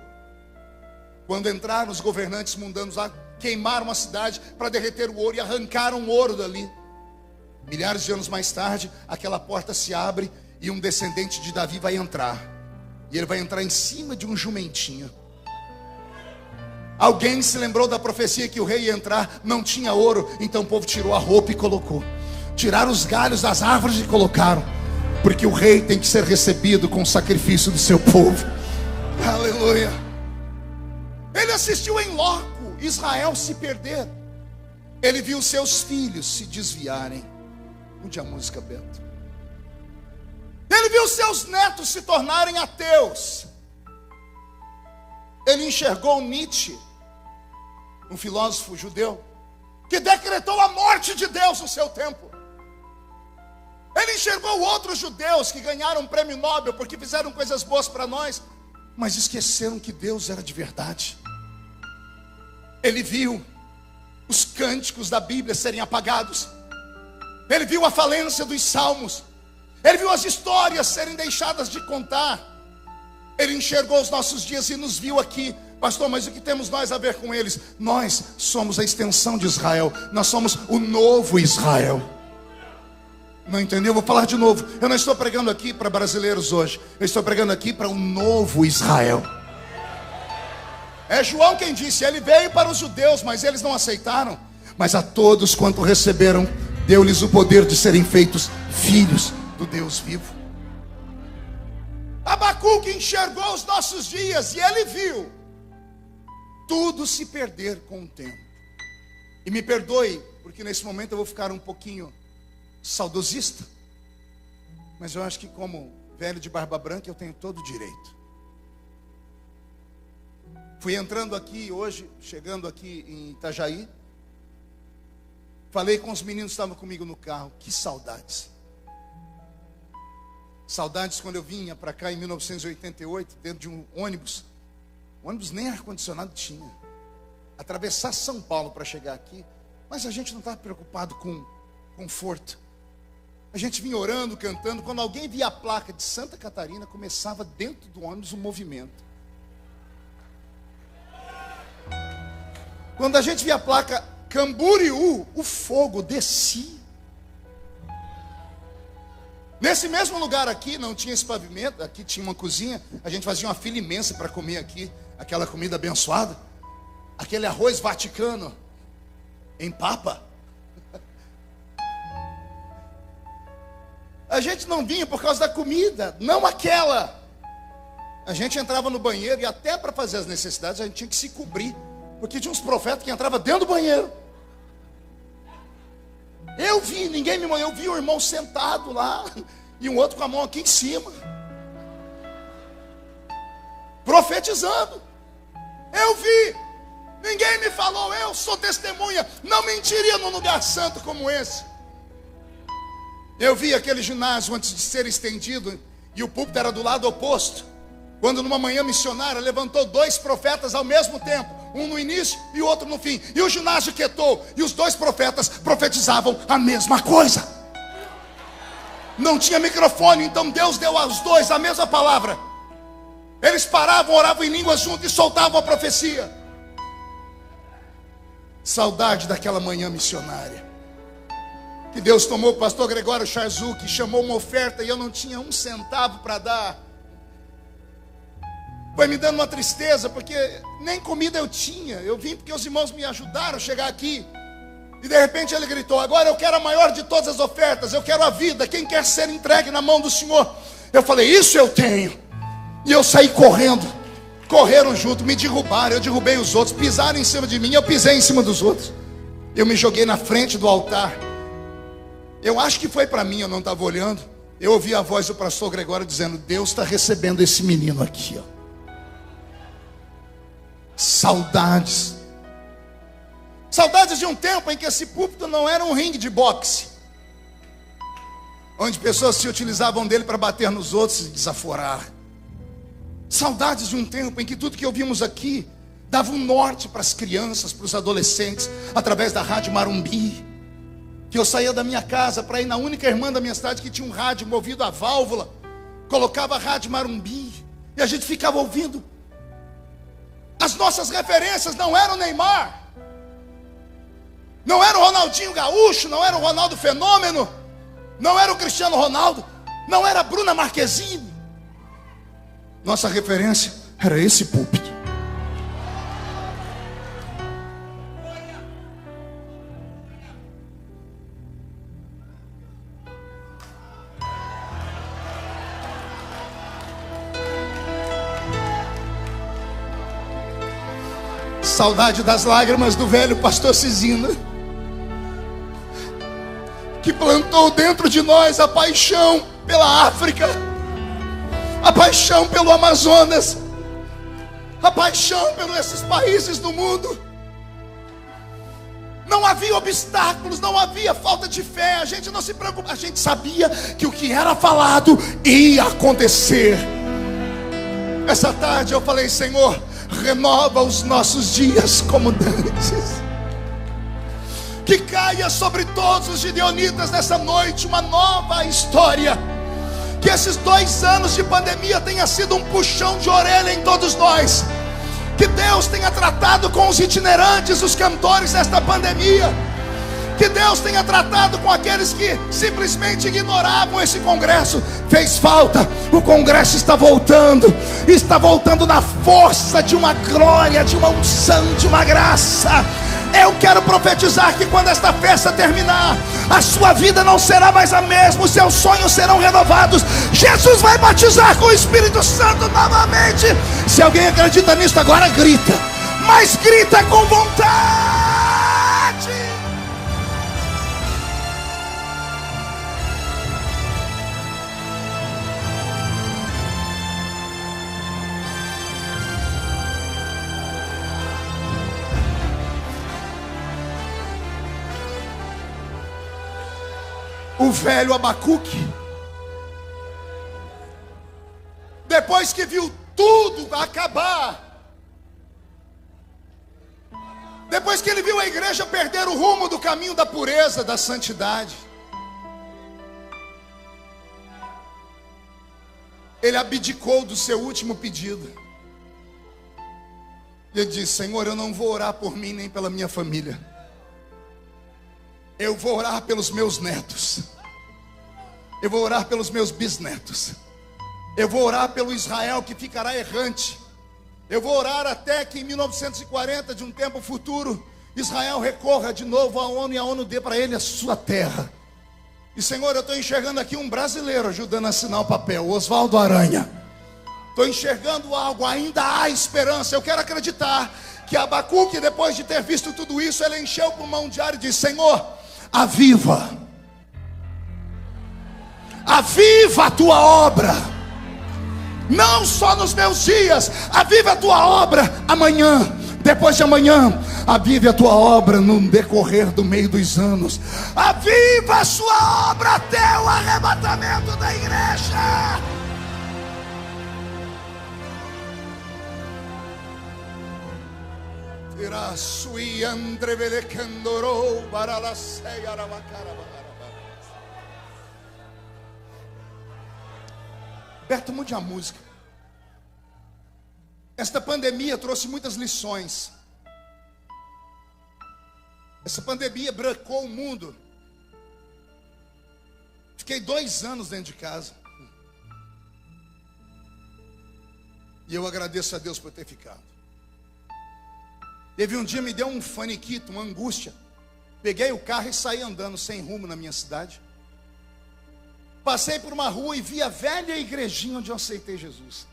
Quando entraram os governantes mundanos lá, queimaram a cidade para derreter o ouro e arrancaram o ouro dali. Milhares de anos mais tarde, aquela porta se abre e um descendente de Davi vai entrar. E ele vai entrar em cima de um jumentinho. Alguém se lembrou da profecia que o rei ia entrar, não tinha ouro, então o povo tirou a roupa e colocou. Tiraram os galhos das árvores e colocaram, porque o rei tem que ser recebido com o sacrifício do seu povo. Aleluia. Ele assistiu em loco Israel se perder. Ele viu seus filhos se desviarem. Mude a música, Beto. Ele viu seus netos se tornarem ateus. Ele enxergou Nietzsche, um filósofo judeu, que decretou a morte de Deus no seu tempo. Ele enxergou outros judeus que ganharam um prêmio Nobel porque fizeram coisas boas para nós, mas esqueceram que Deus era de verdade. Ele viu os cânticos da Bíblia serem apagados. Ele viu a falência dos salmos. Ele viu as histórias serem deixadas de contar. Ele enxergou os nossos dias e nos viu aqui. Pastor, mas o que temos nós a ver com eles? Nós somos a extensão de Israel. Nós somos o novo Israel. Não entendeu? Vou falar de novo. Eu não estou pregando aqui para brasileiros hoje. Eu estou pregando aqui para um novo Israel. É João quem disse, ele veio para os judeus, mas eles não aceitaram. Mas a todos quanto receberam, deu-lhes o poder de serem feitos filhos do Deus vivo. Abacuque enxergou os nossos dias e ele viu tudo se perder com o tempo. E me perdoe, porque nesse momento eu vou ficar um pouquinho saudosista, mas eu acho que como velho de barba branca eu tenho todo o direito. Fui entrando aqui hoje, chegando aqui em Itajaí, falei com os meninos que estavam comigo no carro, que saudades. Saudades quando eu vinha para cá em 1988, dentro de um ônibus. O ônibus nem ar-condicionado tinha. Atravessar São Paulo para chegar aqui, mas a gente não estava preocupado com conforto. A gente vinha orando, cantando. Quando alguém via a placa de Santa Catarina, começava dentro do ônibus um movimento. Quando a gente via a placa Camboriú, o fogo descia. Nesse mesmo lugar aqui, não tinha esse pavimento, aqui tinha uma cozinha, a gente fazia uma fila imensa para comer aqui, aquela comida abençoada, aquele arroz vaticano, em papa. A gente não vinha por causa da comida, não aquela. A gente entrava no banheiro e até para fazer as necessidades a gente tinha que se cobrir, porque tinha uns profetas que entravam dentro do banheiro. Eu vi, ninguém me mandou, eu vi um irmão sentado lá e um outro com a mão aqui em cima, profetizando. Eu vi, ninguém me falou, eu sou testemunha, não mentiria num lugar santo como esse. Eu vi aquele ginásio antes de ser estendido e o púlpito era do lado oposto, quando numa manhã missionária levantou 2 profetas ao mesmo tempo, um no início e o outro no fim, e o ginásio quietou, e os 2 profetas profetizavam a mesma coisa. Não tinha microfone, então Deus deu aos 2 a mesma palavra. Eles paravam, oravam em línguas juntos e soltavam a profecia. Saudade daquela manhã missionária, que Deus tomou o pastor Gregório Charzuk, chamou uma oferta e eu não tinha um centavo para dar. Foi me dando uma tristeza, porque nem comida eu tinha. Eu vim porque os irmãos me ajudaram a chegar aqui. E de repente ele gritou, agora eu quero a maior de todas as ofertas, eu quero a vida, quem quer ser entregue na mão do Senhor? Eu falei, isso eu tenho. E eu saí correndo. correram junto, me derrubaram, eu derrubei os outros, pisaram em cima de mim, eu pisei em cima dos outros. Eu me joguei na frente do altar. Eu acho que foi para mim, eu não estava olhando. Eu ouvi a voz do pastor Gregório dizendo: Deus está recebendo esse menino aqui, ó. Saudades. Saudades de um tempo em que esse púlpito não era um ringue de boxe, onde pessoas se utilizavam dele para bater nos outros e desaforar. Saudades de um tempo em que tudo que ouvimos aqui dava um norte para as crianças, para os adolescentes, através da Rádio Marumbi. Que eu saía da minha casa para ir na única irmã da minha cidade que tinha um rádio movido a válvula, colocava a Rádio Marumbi e a gente ficava ouvindo. As nossas referências não eram Neymar, não era o Ronaldinho Gaúcho, não era o Ronaldo Fenômeno, não era o Cristiano Ronaldo, não era a Bruna Marquezine. Nossa referência era esse púlpito. Saudade das lágrimas do velho pastor Cisina, que plantou dentro de nós a paixão pela África, a paixão pelo Amazonas, a paixão pelos esses países do mundo. Não havia obstáculos, não havia falta de fé. A gente não se preocupava, a gente sabia que o que era falado ia acontecer. Essa tarde eu falei: Senhor, renova os nossos dias como dantes. Que caia sobre todos os gideonitas nessa noite uma nova história. Que esses 2 anos de pandemia tenha sido um puxão de orelha em todos nós. Que Deus tenha tratado com os itinerantes, os cantores desta pandemia. Que Deus tenha tratado com aqueles que simplesmente ignoravam esse congresso. Fez falta, o congresso está voltando na força de uma glória, de uma unção, de uma graça. Eu quero profetizar que quando esta festa terminar, a sua vida não será mais a mesma, os seus sonhos serão renovados. Jesus vai batizar com o Espírito Santo novamente. Se alguém acredita nisso agora, grita, mas grita com vontade. O velho Abacuque, depois que viu tudo acabar, depois que ele viu a igreja perder o rumo do caminho da pureza, da santidade, ele abdicou do seu último pedido. Ele disse: Senhor, eu não vou orar por mim nem pela minha família. Eu vou orar pelos meus netos. Eu vou orar pelos meus bisnetos. Eu vou orar pelo Israel que ficará errante. Eu vou orar até que em 1940, de um tempo futuro, Israel recorra de novo à ONU e a ONU dê para ele a sua terra. E Senhor, eu estou enxergando aqui um brasileiro ajudando a assinar o papel, o Oswaldo Aranha. Estou enxergando algo, ainda há esperança. Eu quero acreditar que Abacuque, depois de ter visto tudo isso, ele encheu o pulmão de ar e disse: Senhor, aviva a tua obra, não só nos meus dias, aviva a tua obra amanhã, depois de amanhã, avive a tua obra no decorrer do meio dos anos, aviva a sua obra até o arrebatamento da igreja. Beto, mude a música. Esta pandemia trouxe muitas lições. Essa pandemia brancou o mundo. Fiquei 2 anos dentro de casa. E eu agradeço a Deus por ter ficado. Teve um dia, me deu um faniquito, uma angústia. Peguei o carro e saí andando sem rumo na minha cidade. Passei por uma rua e vi a velha igrejinha onde eu aceitei Jesus.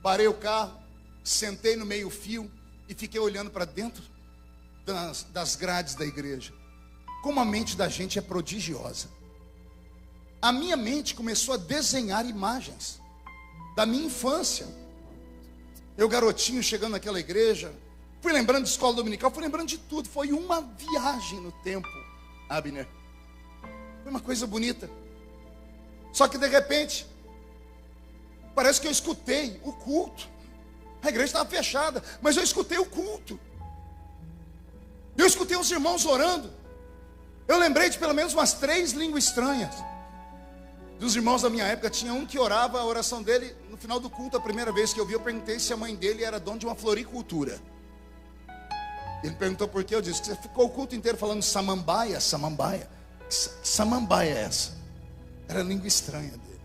Parei o carro, sentei no meio-fio e fiquei olhando para dentro das grades da igreja. Como a mente da gente é prodigiosa. A minha mente começou a desenhar imagens da minha infância. Eu, garotinho, chegando naquela igreja, fui lembrando de escola dominical, fui lembrando de tudo. Foi uma viagem no tempo, Abner. Foi uma coisa bonita. Só que de repente, parece que eu escutei o culto. A igreja estava fechada, mas eu escutei o culto. Eu escutei os irmãos orando. Eu lembrei de pelo menos umas 3 línguas estranhas. Dos irmãos da minha época, tinha um que orava, a oração dele, no final do culto, a primeira vez que eu vi, eu perguntei se a mãe dele era dona de uma floricultura. Ele perguntou por quê, eu disse que você ficou o culto inteiro falando samambaia, samambaia. Que samambaia é essa? Era a língua estranha dele.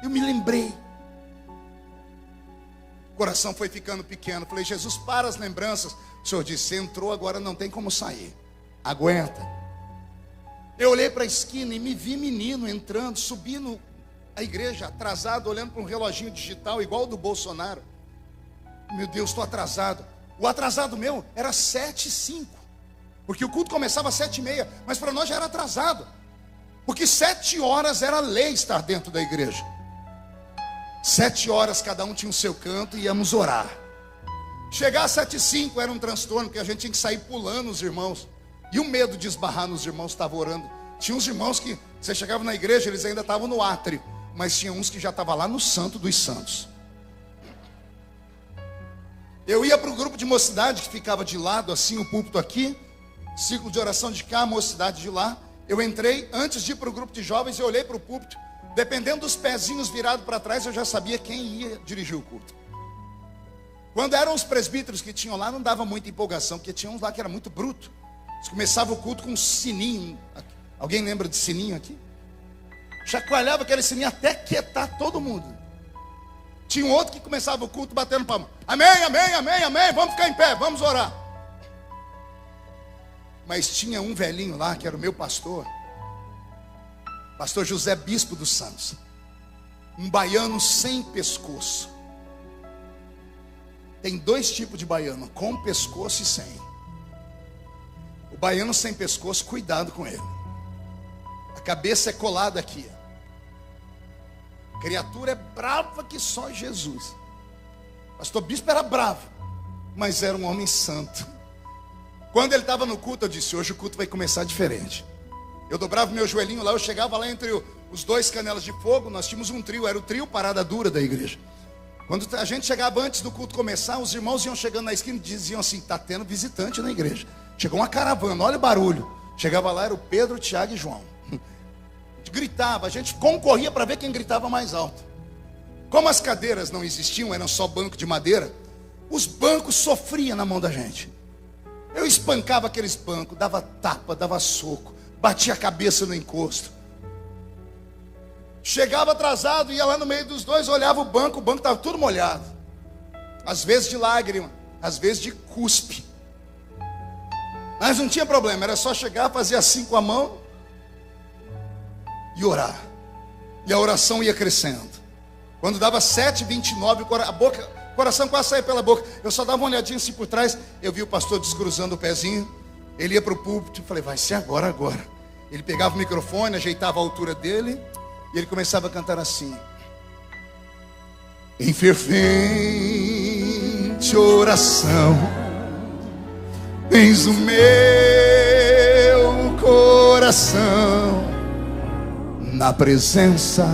Eu me lembrei. O coração foi ficando pequeno. Falei, Jesus, para as lembranças. O Senhor disse, você entrou, agora não tem como sair. Aguenta. Eu olhei para a esquina e me vi menino entrando, subindo a igreja, atrasado, olhando para um reloginho digital, igual o do Bolsonaro. Meu Deus, estou atrasado. O atrasado meu era 7h05. Porque o culto começava às 7h30. Mas para nós já era atrasado. Porque 7 horas era lei estar dentro da igreja. 7 horas cada um tinha o seu canto e íamos orar. Chegar às 7h05 era um transtorno, porque a gente tinha que sair pulando os irmãos. E o medo de esbarrar nos irmãos que estavam orando. Tinha uns irmãos que, você chegava na igreja, eles ainda estavam no átrio. Mas tinha uns que já estavam lá no Santo dos Santos. Eu ia para o grupo de mocidade, que ficava de lado, assim, o púlpito aqui. Ciclo de oração de cá, a mocidade de lá. Eu entrei, antes de ir para o grupo de jovens, eu olhei para o púlpito. Dependendo dos pezinhos virados para trás, eu já sabia quem ia dirigir o culto. Quando eram os presbíteros que tinham lá, não dava muita empolgação, porque tinha uns lá que era muito bruto. Eles começavam o culto com um sininho. Alguém lembra de sininho aqui? Chacoalhava aquele sininho até quietar todo mundo. Tinha um outro que começava o culto batendo palma. Amém, amém, amém, amém. Vamos ficar em pé, vamos orar. Mas tinha um velhinho lá, que era o meu pastor. Pastor José Bispo dos Santos. Um baiano sem pescoço. Tem 2 tipos de baiano, com pescoço e sem. O baiano sem pescoço, cuidado com ele. A cabeça é colada aqui. A criatura é brava que só Jesus. Pastor Bispo era bravo, mas era um homem santo. Quando ele estava no culto, eu disse, hoje o culto vai começar diferente. Eu dobrava meu joelhinho lá, eu chegava lá entre os 2 canelas de fogo, nós tínhamos um trio, era o trio Parada Dura da igreja. Quando a gente chegava antes do culto começar, os irmãos iam chegando na esquina e diziam assim, está tendo visitante na igreja. Chegou uma caravana, olha o barulho. Chegava lá, era o Pedro, o Tiago e João. Gritava, a gente concorria para ver quem gritava mais alto. Como as cadeiras não existiam, eram só banco de madeira, os bancos sofriam na mão da gente. Eu espancava aqueles bancos, dava tapa, dava soco, batia a cabeça no encosto. Chegava atrasado, ia lá no meio dos dois, olhava o banco estava tudo molhado. Às vezes de lágrima, às vezes de cuspe. Mas não tinha problema, era só chegar, fazer assim com a mão e orar. E a oração ia crescendo. Quando dava 7h29, o coração quase saía pela boca. Eu só dava uma olhadinha assim por trás. Eu vi o pastor descruzando o pezinho. Ele ia para o púlpito e falei, vai ser agora. Ele pegava o microfone, ajeitava a altura dele e ele começava a cantar assim. Em fervente oração tens o meu coração na presença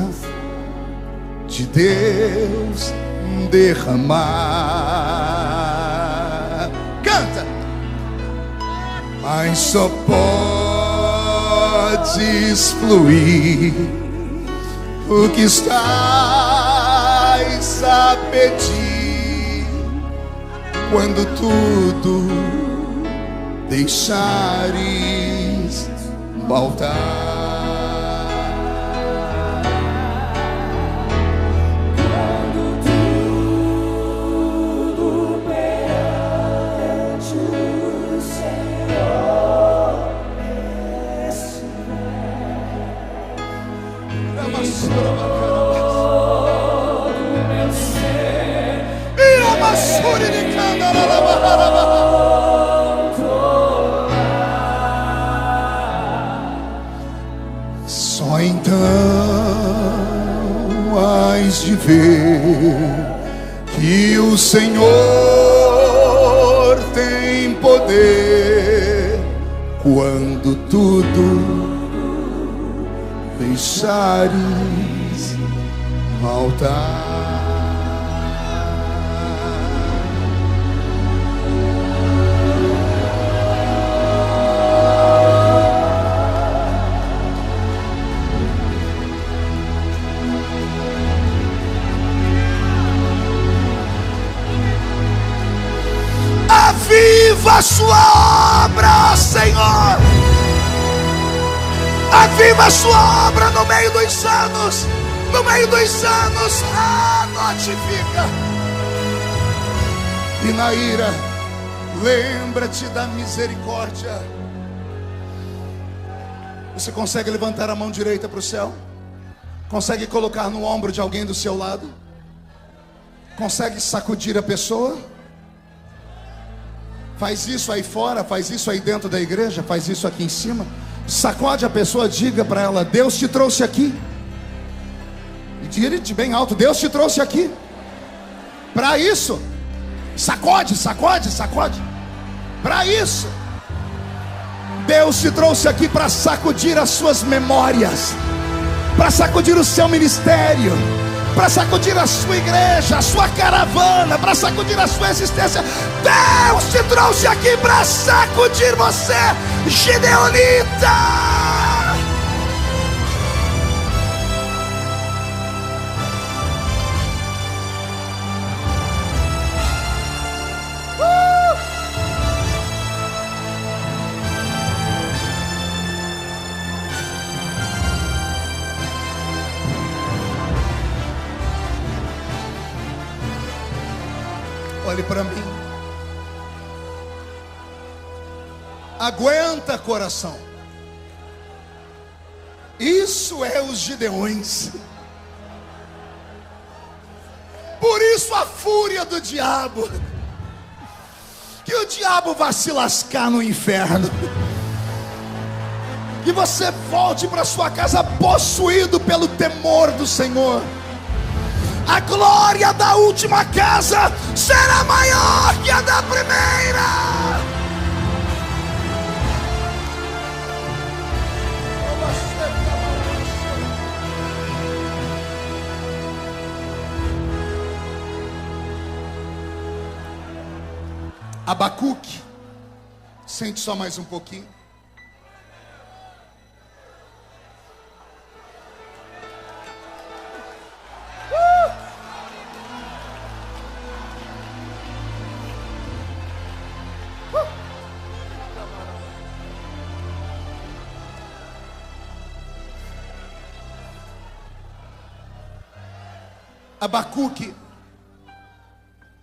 de Deus derramar. Canta! Mas só podes fluir o que estás a pedir quando tudo deixares faltar. Só então hás de ver que o Senhor tem poder quando tudo deixares faltar. Aviva a sua obra, Senhor. Aviva a sua obra no meio dos anos. No meio dos anos, notifica. E na ira, lembra-te da misericórdia. Você consegue levantar a mão direita para o céu? Consegue colocar no ombro de alguém do seu lado? Consegue sacudir a pessoa? Faz isso aí fora, faz isso aí dentro da igreja, faz isso aqui em cima. Sacode a pessoa, diga para ela: Deus te trouxe aqui. E diga-te bem alto: Deus te trouxe aqui para isso. Sacode, sacode, sacode. Para isso. Deus te trouxe aqui para sacudir as suas memórias, para sacudir o seu ministério, para sacudir a sua igreja, a sua caravana, para sacudir a sua existência. Deus te trouxe aqui para sacudir você, gideonita. Olhe para mim. Aguenta, coração. Isso é os Gideões. Por isso a fúria do diabo. Que o diabo vá se lascar no inferno. Que você volte para sua casa possuído pelo temor do Senhor. A glória da última casa será maior que a da primeira. Abacuque, sente só mais um pouquinho. Abacuque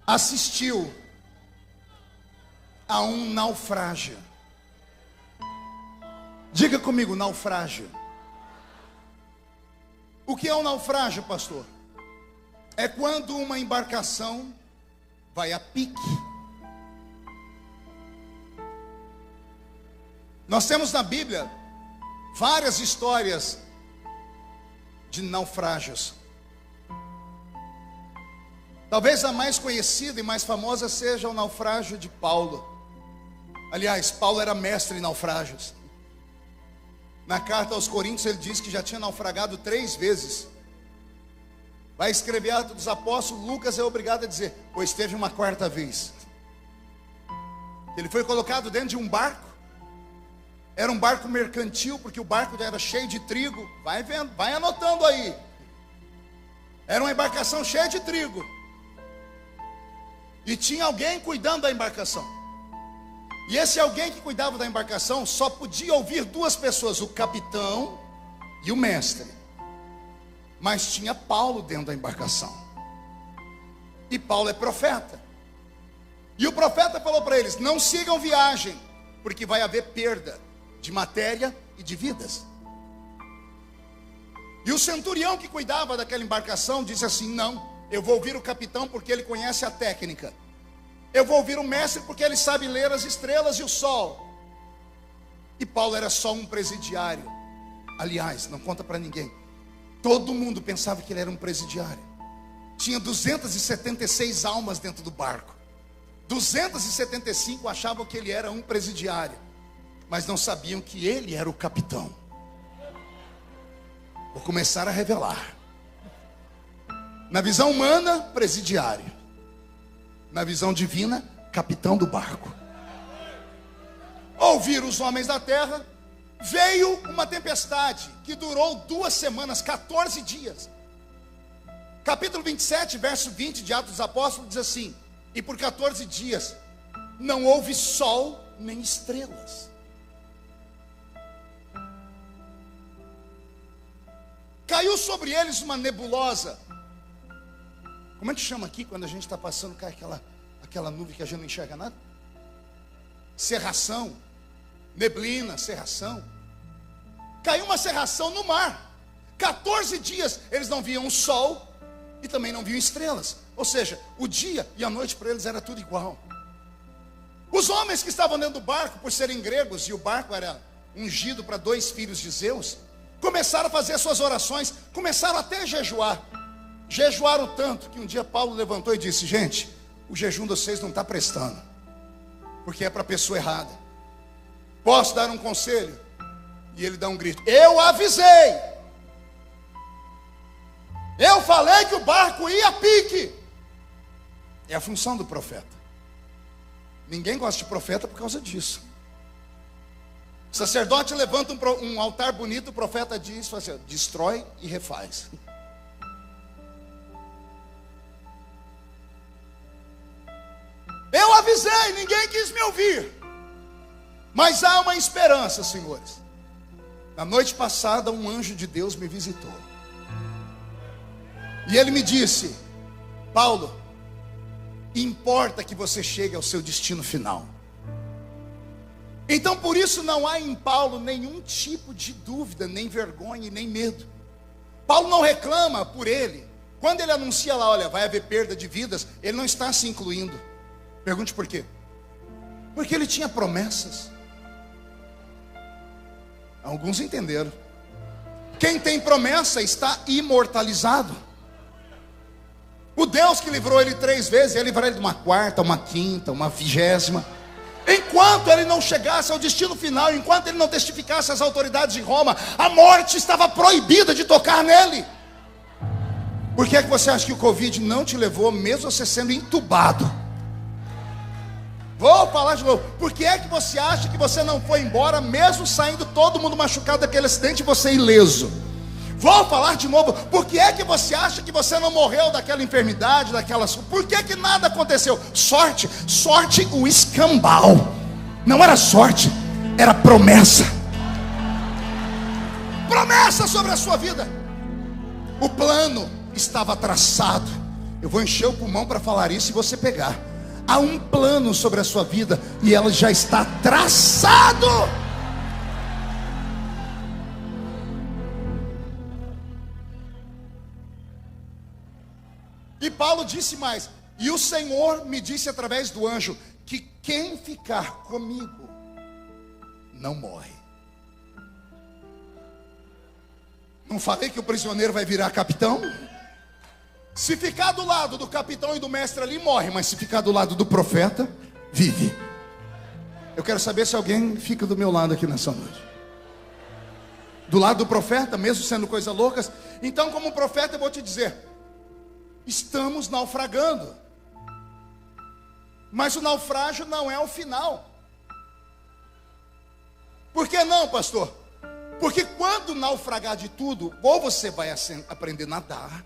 assistiu a um naufrágio. Diga comigo: naufrágio. O que é um naufrágio, pastor? É quando uma embarcação vai a pique. Nós temos na Bíblia várias histórias de naufrágios. Talvez a mais conhecida e mais famosa seja o naufrágio de Paulo. Aliás, Paulo era mestre em naufrágios. Na carta aos Coríntios ele diz que já tinha naufragado 3 vezes. Vai escrever Atos dos Apóstolos, Lucas é obrigado a dizer: pois teve uma 4ª vez. Ele foi colocado dentro de um barco. Era um barco mercantil, porque o barco já era cheio de trigo. Vai vendo, vai anotando aí. Era uma embarcação cheia de trigo. E tinha alguém cuidando da embarcação. E esse alguém que cuidava da embarcação só podia ouvir 2 pessoas: o capitão e o mestre. Mas tinha Paulo dentro da embarcação. E Paulo é profeta. E o profeta falou para eles: não sigam viagem, porque vai haver perda de matéria e de vidas. E o centurião que cuidava daquela embarcação disse assim: não, Eu vou ouvir o capitão porque ele conhece a técnica. Eu vou ouvir o mestre porque ele sabe ler as estrelas e o sol. E Paulo era só um presidiário. Aliás, não conta para ninguém. Todo mundo pensava que ele era um presidiário. Tinha 276 almas dentro do barco. 275 achavam que ele era um presidiário, mas não sabiam que ele era o capitão. Vou começar a revelar. Na visão humana, presidiário. Na visão divina, capitão do barco. Ouviram os homens da terra. Veio uma tempestade que durou 2 semanas, 14 dias. Capítulo 27, verso 20 de Atos dos Apóstolos diz assim: e por 14 dias não houve sol nem estrelas. Caiu sobre eles uma nebulosa. Como é que chama aqui quando a gente está passando, cai aquela nuvem que a gente não enxerga nada? Cerração, neblina, cerração. Caiu uma cerração no mar. 14 dias eles não viam o sol e também não viam estrelas. Ou seja, o dia e a noite para eles era tudo igual. Os homens que estavam dentro do barco, por serem gregos, e o barco era ungido para 2 filhos de Zeus, começaram a fazer suas orações, começaram até a jejuar. Jejuaram tanto que um dia Paulo levantou e disse: gente, o jejum de vocês não está prestando, porque é para a pessoa errada. Posso dar um conselho? E ele dá um grito: eu avisei, eu falei que o barco ia a pique. É a função do profeta. Ninguém gosta de profeta por causa disso. O sacerdote levanta um altar bonito, o profeta diz assim: destrói e refaz. Eu avisei, ninguém quis me ouvir. Mas há uma esperança, senhores. Na noite passada, um anjo de Deus me visitou. E ele me disse: Paulo, importa que você chegue ao seu destino final. Então por isso não há em Paulo nenhum tipo de dúvida, nem vergonha e nem medo. Paulo não reclama por ele. Quando ele anuncia lá, olha, vai haver perda de vidas, ele não está se incluindo. Pergunte por quê? Porque ele tinha promessas. Alguns entenderam. Quem tem promessa está imortalizado. O Deus que livrou ele 3 vezes, ia livrar ele de uma 4ª, uma 5ª, uma 20ª. Enquanto ele não chegasse ao destino final, enquanto ele não testificasse às autoridades de Roma, a morte estava proibida de tocar nele. Por que é que você acha que o Covid não te levou, mesmo você sendo entubado? Vou falar de novo. Por que é que você acha que você não foi embora, mesmo saindo todo mundo machucado daquele acidente e você ileso? Vou falar de novo. Por que é que você acha que você não morreu daquela enfermidade, daquelas... Por que que nada aconteceu? Sorte, o escambau. Não era sorte, era promessa. Promessa sobre a sua vida. O plano estava traçado. Eu vou encher o pulmão para falar isso e você pegar. Há um plano sobre a sua vida e ela já está traçado. E Paulo disse mais: e o Senhor me disse através do anjo que quem ficar comigo não morre. Não falei que o prisioneiro vai virar capitão? Se ficar do lado do capitão e do mestre ali, morre. Mas se ficar do lado do profeta, vive. Eu quero saber se alguém fica do meu lado aqui nessa noite. Do lado do profeta, mesmo sendo coisas loucas. Então, como profeta, eu vou te dizer: estamos naufragando. Mas o naufrágio não é o final. Por que não, pastor? Porque quando naufragar de tudo, ou você vai aprender a nadar.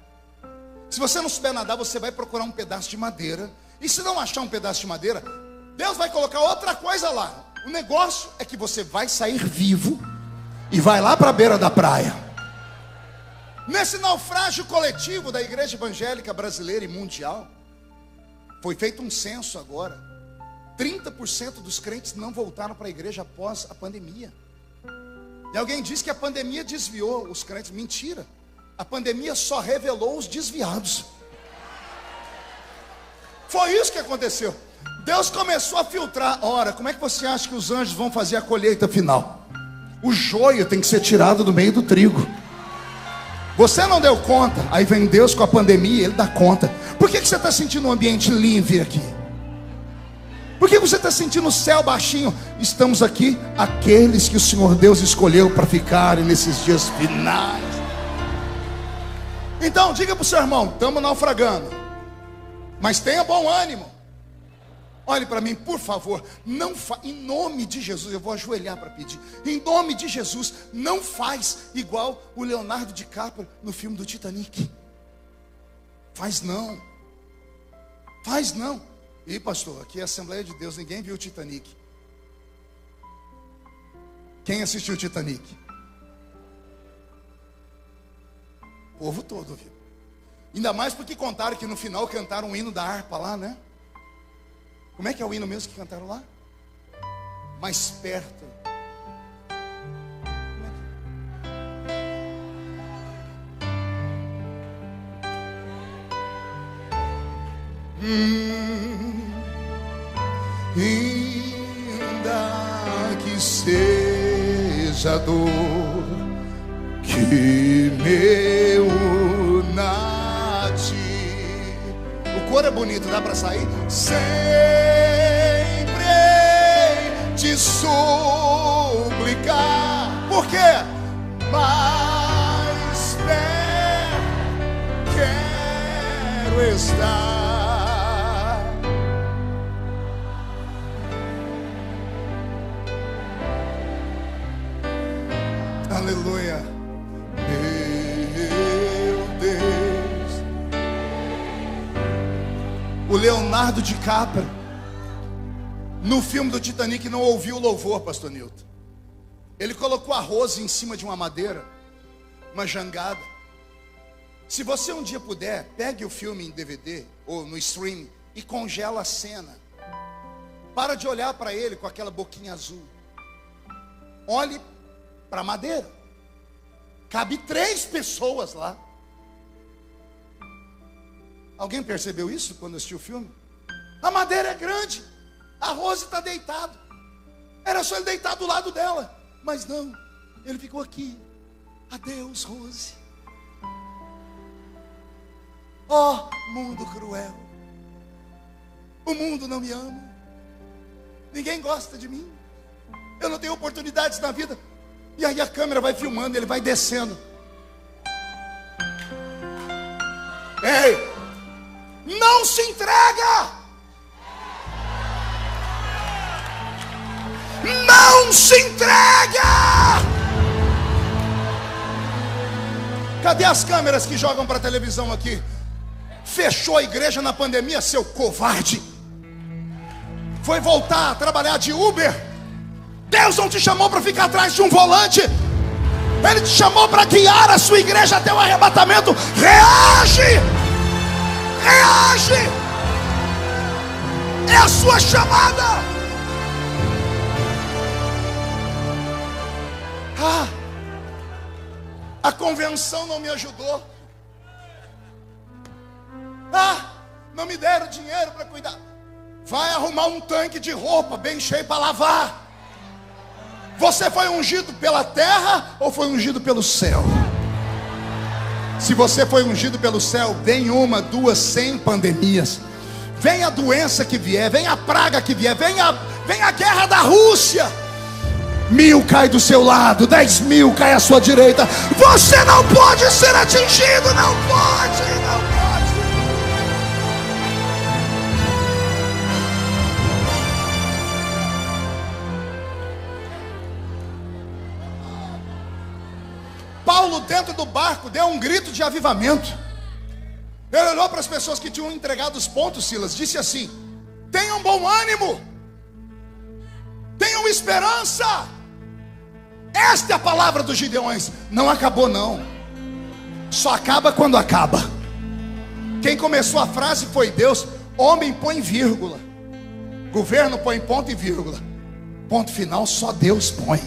Se você não souber nadar, você vai procurar um pedaço de madeira. E se não achar um pedaço de madeira, Deus vai colocar outra coisa lá. O negócio é que você vai sair vivo e vai lá para a beira da praia. Nesse naufrágio coletivo da igreja evangélica brasileira e mundial, foi feito um censo agora. 30% dos crentes não voltaram para a igreja após a pandemia. E alguém diz que a pandemia desviou os crentes. Mentira. A pandemia só revelou os desviados. Foi isso que aconteceu. Deus começou a filtrar. Ora, como é que você acha que os anjos vão fazer a colheita final? O joio tem que ser tirado do meio do trigo. Você não deu conta, aí vem Deus com a pandemia, Ele dá conta. Por que você está sentindo um ambiente livre aqui? Por que você está sentindo o céu baixinho? Estamos aqui, aqueles que o Senhor Deus escolheu para ficarem nesses dias finais. Então, diga para o seu irmão, estamos naufragando, mas tenha bom ânimo. Olhe para mim, por favor, em nome de Jesus, eu vou ajoelhar para pedir. Em nome de Jesus, não faz igual o Leonardo DiCaprio no filme do Titanic. Faz não. Faz não. Ih, pastor, aqui é a Assembleia de Deus, ninguém viu o Titanic. Quem assistiu o Titanic? O povo todo viu. Ainda mais porque contaram que no final cantaram um hino da harpa lá, né? Como é que é o hino mesmo que cantaram lá? Mais perto. Ainda que seja dor que me una a ti. O coro é bonito, dá para sair? Sempre te suplicar. Por quê? Mais perto quero estar. Aleluia. Meu Deus. O Leonardo DiCaprio no filme do Titanic não ouviu o louvor, pastor Nilton. Ele colocou a Rose em cima de uma madeira, uma jangada. Se você um dia puder, pegue o filme em DVD ou no stream e congela a cena. Para de olhar para ele com aquela boquinha azul. Olhe para a madeira. Cabe 3 pessoas lá. Alguém percebeu isso quando assistiu o filme? A madeira é grande. A Rose está deitada. Era só ele deitar do lado dela. Mas não, ele ficou aqui. Adeus, Rose. Oh, mundo cruel. O mundo não me ama. Ninguém gosta de mim. Eu não tenho oportunidades na vida. E aí a câmera vai filmando, ele vai descendo. Ei, não se entrega! Não se entrega! Cadê as câmeras que jogam para a televisão aqui? Fechou a igreja na pandemia, seu covarde. Foi voltar a trabalhar de Uber. Deus não te chamou para ficar atrás de um volante. Ele te chamou para guiar a sua igreja até o arrebatamento. Reage! Reage! É a sua chamada. A convenção não me ajudou. Não me deram dinheiro para cuidar. Vai arrumar um tanque de roupa bem cheio para lavar. Você foi ungido pela terra ou foi ungido pelo céu? Se você foi ungido pelo céu, vem 1, 2, 100 pandemias. Vem a doença que vier, vem a praga que vier, vem a guerra da Rússia. 1000 cai do seu lado, 10.000 cai à sua direita. Você não pode ser atingido, não pode, não pode. Paulo, dentro do barco, deu um grito de avivamento. Ele olhou para as pessoas que tinham entregado os pontos, Silas, disse assim: tenham bom ânimo, tenham esperança. Esta é a palavra dos Gideões. Não acabou não. Só acaba quando acaba. Quem começou a frase foi Deus. Homem põe vírgula, governo põe ponto e vírgula, ponto final só Deus põe.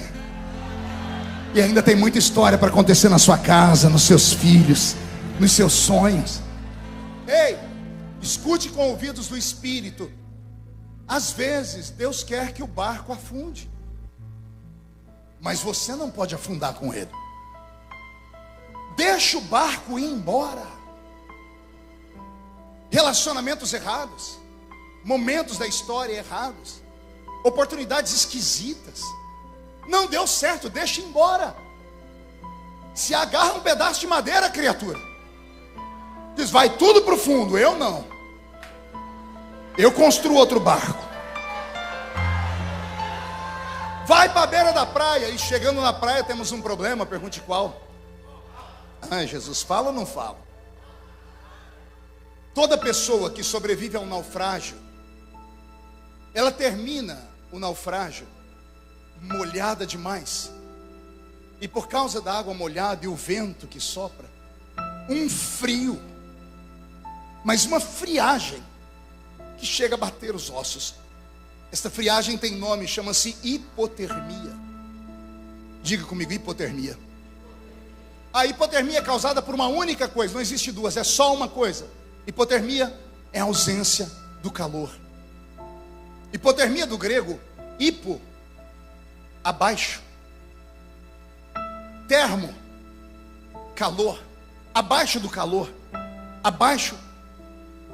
E ainda tem muita história para acontecer na sua casa, nos seus filhos, nos seus sonhos. Ei, Escute com ouvidos do Espírito. Às vezes Deus quer que o barco afunde, mas você não pode afundar com ele. Deixa o barco ir embora. Relacionamentos errados, momentos da história errados, oportunidades esquisitas, não deu certo, deixa ir embora. Se agarra um pedaço de madeira, criatura, diz, vai tudo para o fundo. Eu não, eu construo outro barco. Vai para a beira da praia. E chegando na praia temos um problema. Pergunte qual. Jesus, fala ou não fala? Toda pessoa que sobrevive a um naufrágio, ela termina o naufrágio molhada demais. E por causa da água molhada e o vento que sopra, um frio, mas uma friagem que chega a bater os ossos. Esta friagem tem nome, chama-se hipotermia. Diga comigo, hipotermia. A hipotermia é causada por uma única coisa, não existe duas, é só uma coisa. Hipotermia é a ausência do calor. Hipotermia do grego, hipo, abaixo. Termo, calor. Abaixo do calor, abaixo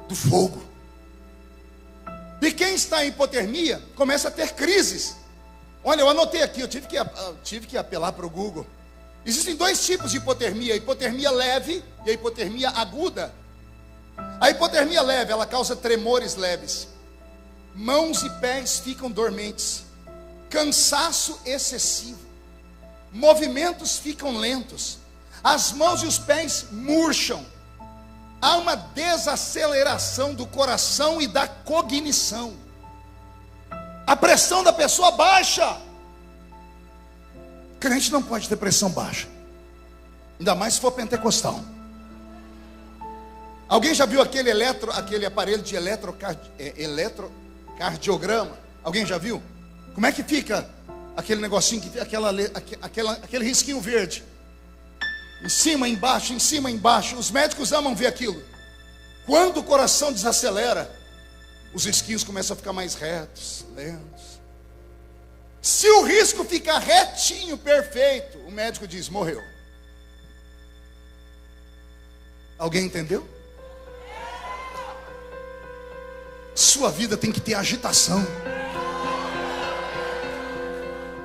do fogo. E quem está em hipotermia começa a ter crises. Olha, eu anotei aqui, eu tive que apelar para o Google. Existem dois tipos de hipotermia: a hipotermia leve e a hipotermia aguda. A hipotermia leve, ela causa tremores leves, mãos e pés ficam dormentes, cansaço excessivo, movimentos ficam lentos, as mãos e os pés murcham, há uma desaceleração do coração e da cognição, a pressão da pessoa baixa. Crente não pode ter pressão baixa, ainda mais se for pentecostal. Alguém já viu aquele aparelho de eletrocardiograma? Alguém já viu? Como é que fica aquele negocinho, aquele risquinho verde? Em cima, embaixo, em cima, embaixo. Os médicos amam ver aquilo. Quando o coração desacelera, os risquinhos começam a ficar mais retos, lentos. Se o risco ficar retinho, perfeito, o médico diz, morreu. Alguém entendeu? Sua vida tem que ter agitação.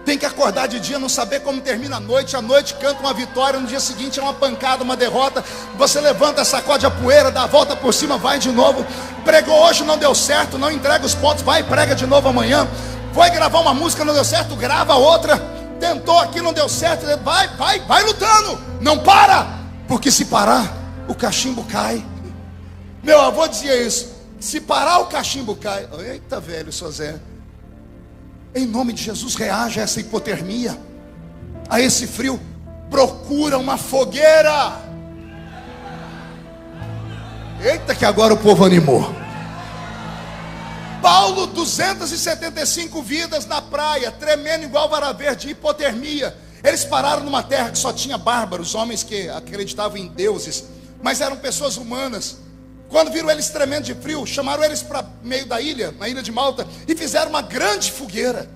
Tem que acordar de dia, não saber como termina a noite canta uma vitória, no dia seguinte é uma pancada, uma derrota. Você levanta, sacode a poeira, dá a volta por cima, vai de novo. Pregou hoje, não deu certo, não entrega os pontos, vai e prega de novo amanhã. Foi gravar uma música, não deu certo, grava outra. Tentou aqui, não deu certo, vai lutando. Não para, porque se parar, o cachimbo cai. Meu avô dizia isso: se parar, o cachimbo cai. Eita, velho, sou Zé. Em nome de Jesus, reaja a essa hipotermia, a esse frio. Procura uma fogueira. Eita, que agora o povo animou. Paulo, 275 vidas na praia, tremendo igual vara verde, hipotermia. Eles pararam numa terra que só tinha bárbaros, homens que acreditavam em deuses, mas eram pessoas humanas. Quando viram eles tremendo de frio, chamaram eles para meio da ilha, na ilha de Malta, e fizeram uma grande fogueira.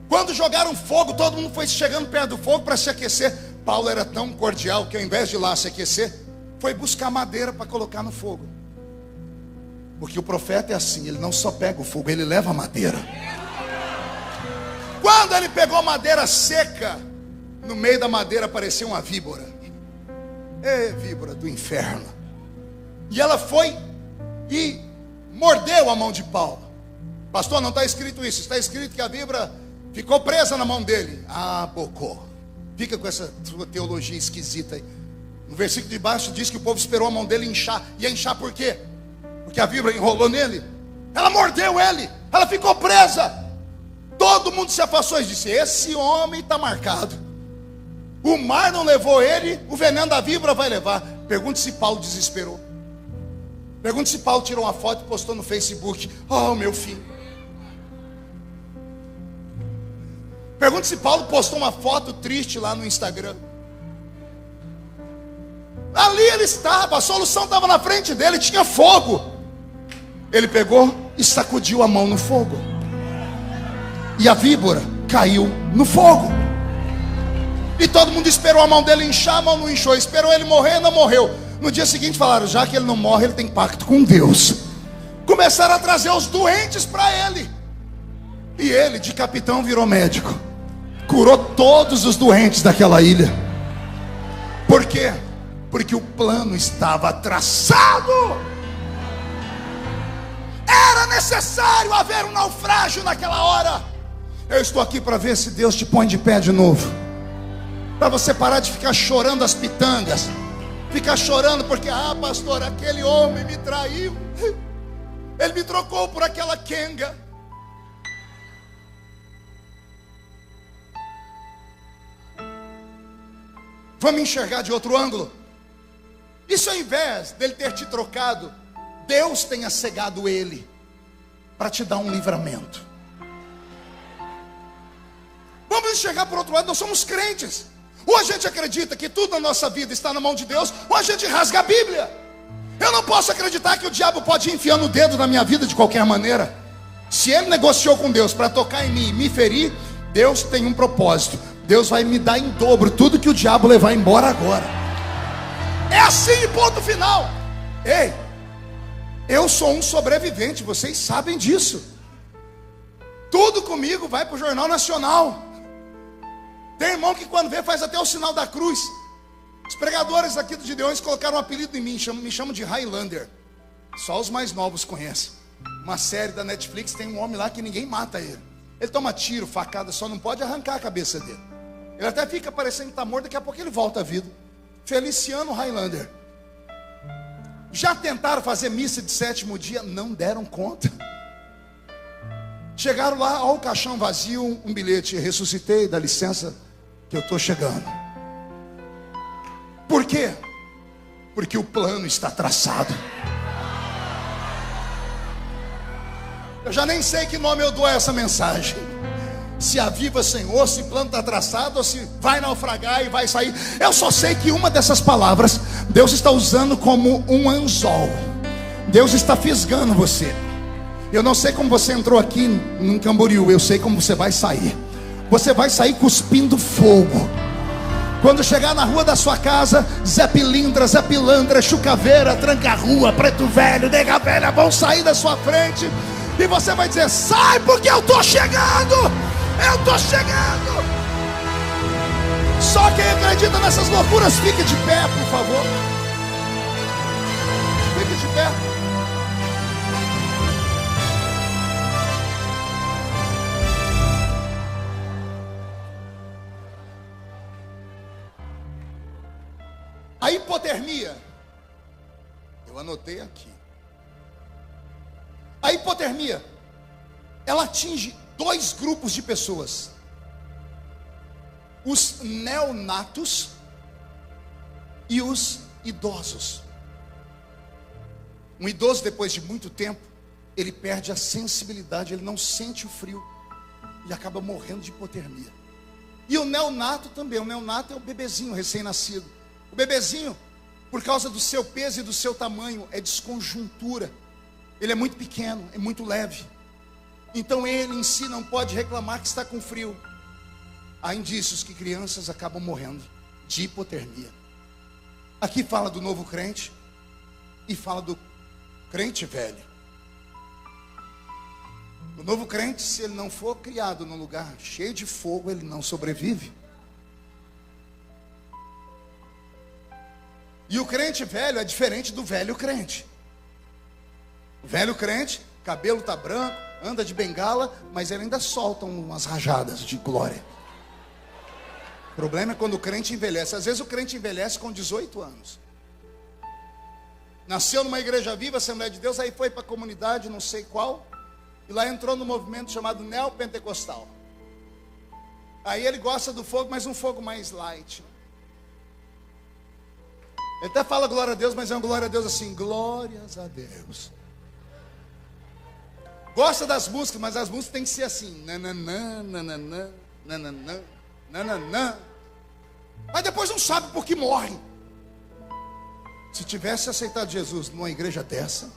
Quando jogaram fogo, todo mundo foi chegando perto do fogo para se aquecer. Paulo era tão cordial que ao invés de ir lá se aquecer, foi buscar madeira para colocar no fogo. Porque o profeta é assim, ele não só pega o fogo, ele leva a madeira. Quando ele pegou a madeira seca, no meio da madeira apareceu uma víbora. Víbora do inferno. E ela foi e mordeu a mão de Paulo. Pastor, não está escrito isso. Está escrito que a víbora ficou presa na mão dele. Bocô. Fica com essa sua teologia esquisita aí. No versículo de baixo diz que o povo esperou a mão dele inchar. Ia inchar por quê? Porque a víbora enrolou nele. Ela mordeu ele. Ela ficou presa. Todo mundo se afastou e disse: esse homem está marcado. O mar não levou ele, o veneno da víbora vai levar. Pergunte se Paulo desesperou. Pergunte se Paulo tirou uma foto e postou no Facebook: oh, meu filho. Pergunte se Paulo postou uma foto triste lá no Instagram. Ali ele estava, a solução estava na frente dele, tinha fogo. Ele pegou e sacudiu a mão no fogo, e a víbora caiu no fogo. E todo mundo esperou a mão dele inchar, a mão não inchou. Esperou ele morrer, não morreu. No dia seguinte falaram, já que ele não morre, ele tem pacto com Deus. Começaram a trazer os doentes para ele. E ele, de capitão, virou médico. Curou todos os doentes daquela ilha. Por quê? Porque o plano estava traçado. Era necessário haver um naufrágio naquela hora. Eu estou aqui para ver se Deus te põe de pé de novo, para você parar de ficar chorando as pitangas. Ficar chorando porque, pastor, aquele homem me traiu, ele me trocou por aquela quenga. Vamos enxergar de outro ângulo. E se ao invés dele ter te trocado, Deus tenha cegado ele para te dar um livramento? Vamos enxergar por outro lado. Nós somos crentes. Ou a gente acredita que tudo na nossa vida está na mão de Deus, ou a gente rasga a Bíblia. Eu não posso acreditar que o diabo pode ir enfiando o dedo na minha vida de qualquer maneira. Se ele negociou com Deus para tocar em mim e me ferir, Deus tem um propósito. Deus vai me dar em dobro tudo que o diabo levar embora agora. É assim, ponto final. Ei, eu sou um sobrevivente, vocês sabem disso. Tudo comigo vai para o Jornal Nacional. Tem irmão que quando vê faz até o sinal da cruz. Os pregadores aqui do Gideões colocaram um apelido em mim, me chamam de Highlander. Só os mais novos conhecem. Uma série da Netflix, tem um homem lá que ninguém mata ele. Ele toma tiro, facada, só não pode arrancar a cabeça dele. Ele até fica parecendo que está morto, daqui a pouco ele volta à vida. Feliciano Highlander. Já tentaram fazer missa de 7º dia, não deram conta. Chegaram lá, ó, o caixão vazio, um bilhete: ressuscitei, dá licença que eu estou chegando. Por quê? Porque o plano está traçado. Eu já nem sei que nome eu dou a essa mensagem. Se aviva, Senhor, se plano está traçado, ou se vai naufragar e vai sair. Eu só sei que uma dessas palavras Deus está usando como um anzol. Deus está fisgando você. Eu não sei como você entrou aqui em Camboriú, eu sei como você vai sair. Você vai sair cuspindo fogo. Quando chegar na rua da sua casa, Zé Pilindra, Zé Pilantra, Chucaveira, Tranca-Rua, Preto Velho, Nega Velha vão sair da sua frente. E você vai dizer: sai, porque eu estou chegando. Eu estou chegando. Só quem acredita nessas loucuras, fique de pé, por favor. Fique de pé. A hipotermia, eu anotei aqui. A hipotermia, ela atinge 2 grupos de pessoas: os neonatos e os idosos. Um idoso, depois de muito tempo, ele perde a sensibilidade, ele não sente o frio e acaba morrendo de hipotermia. E o neonato também. O neonato é o bebezinho recém-nascido. O bebezinho, por causa do seu peso e do seu tamanho, é desconjuntura. Ele é muito pequeno, é muito leve. Então ele em si não pode reclamar que está com frio. Há indícios que crianças acabam morrendo de hipotermia. Aqui fala do novo crente e fala do crente velho. O novo crente, se ele não for criado num lugar cheio de fogo, ele não sobrevive. E o crente velho é diferente do velho crente. O velho crente, cabelo está branco, anda de bengala, mas ele ainda solta umas rajadas de glória. O problema é quando o crente envelhece. Às vezes o crente envelhece com 18 anos. Nasceu numa igreja viva, Assembleia de Deus, aí foi para a comunidade, não sei qual, e lá entrou no movimento chamado neopentecostal. Aí ele gosta do fogo, mas um fogo mais light. Ele até fala glória a Deus, mas é uma glória a Deus assim: glórias a Deus. Gosta das músicas, mas as músicas têm que ser assim: nananã, nananã, nananã, nananã. Mas depois não sabe por que morre. Se tivesse aceitado Jesus numa igreja dessa,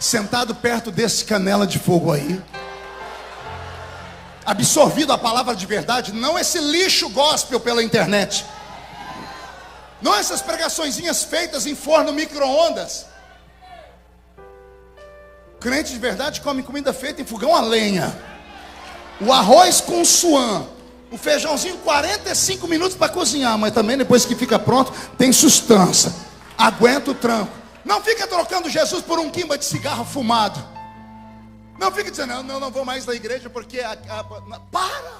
sentado perto desse canela de fogo aí, absorvido a palavra de verdade, não esse lixo gospel pela internet, não essas pregaçõezinhas feitas em forno micro-ondas. Crente de verdade come comida feita em fogão a lenha. O arroz com suã, o feijãozinho 45 minutos para cozinhar, mas também depois que fica pronto tem sustância, aguenta o tranco. Não fica trocando Jesus por um quimba de cigarro fumado. Não fica dizendo, não vou mais na igreja porque para.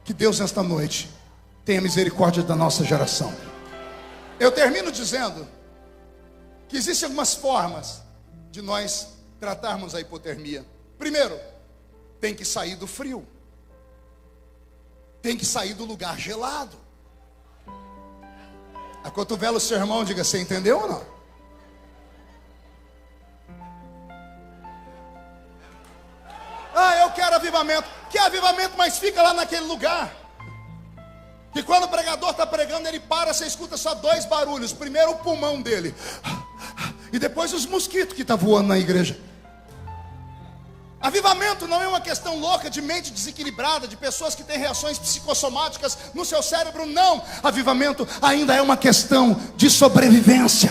Que Deus nesta noite tenha misericórdia da nossa geração. Eu termino dizendo que existem algumas formas de nós tratarmos a hipotermia. Primeiro, tem que sair do frio. Tem que sair do lugar gelado. Acotovela o seu irmão, diga, você entendeu ou não? Eu quero avivamento. Que avivamento, mas fica lá naquele lugar. Que quando o pregador está pregando, ele para, você escuta só dois barulhos. Primeiro o pulmão dele, e depois os mosquitos que estão voando na igreja. Avivamento não é uma questão louca de mente desequilibrada, de pessoas que têm reações psicossomáticas no seu cérebro. Não, avivamento ainda é uma questão de sobrevivência.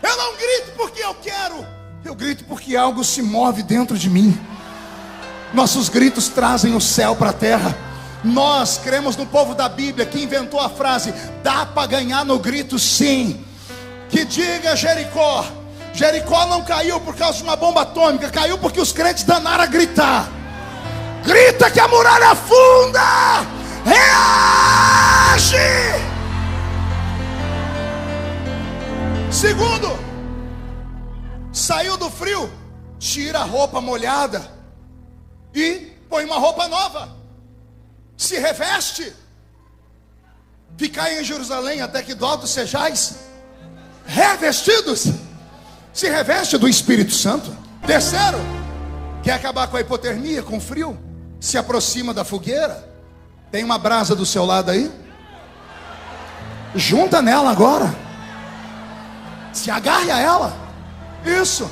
Eu não grito porque eu quero, eu grito porque algo se move dentro de mim. Nossos gritos trazem o céu para a terra. Nós cremos no povo da Bíblia que inventou a frase: dá para ganhar no grito, sim. Que diga Jericó. Jericó não caiu por causa de uma bomba atômica, caiu porque os crentes danaram a gritar. Grita que a muralha afunda. Reage. Segundo, saiu do frio, tira a roupa molhada e põe uma roupa nova. Se reveste. Ficai em Jerusalém até que do alto sejais revestidos. Se reveste do Espírito Santo. Terceiro, quer acabar com a hipotermia, com o frio? Se aproxima da fogueira. Tem uma brasa do seu lado aí? Junta nela agora. Se agarre a ela. Isso.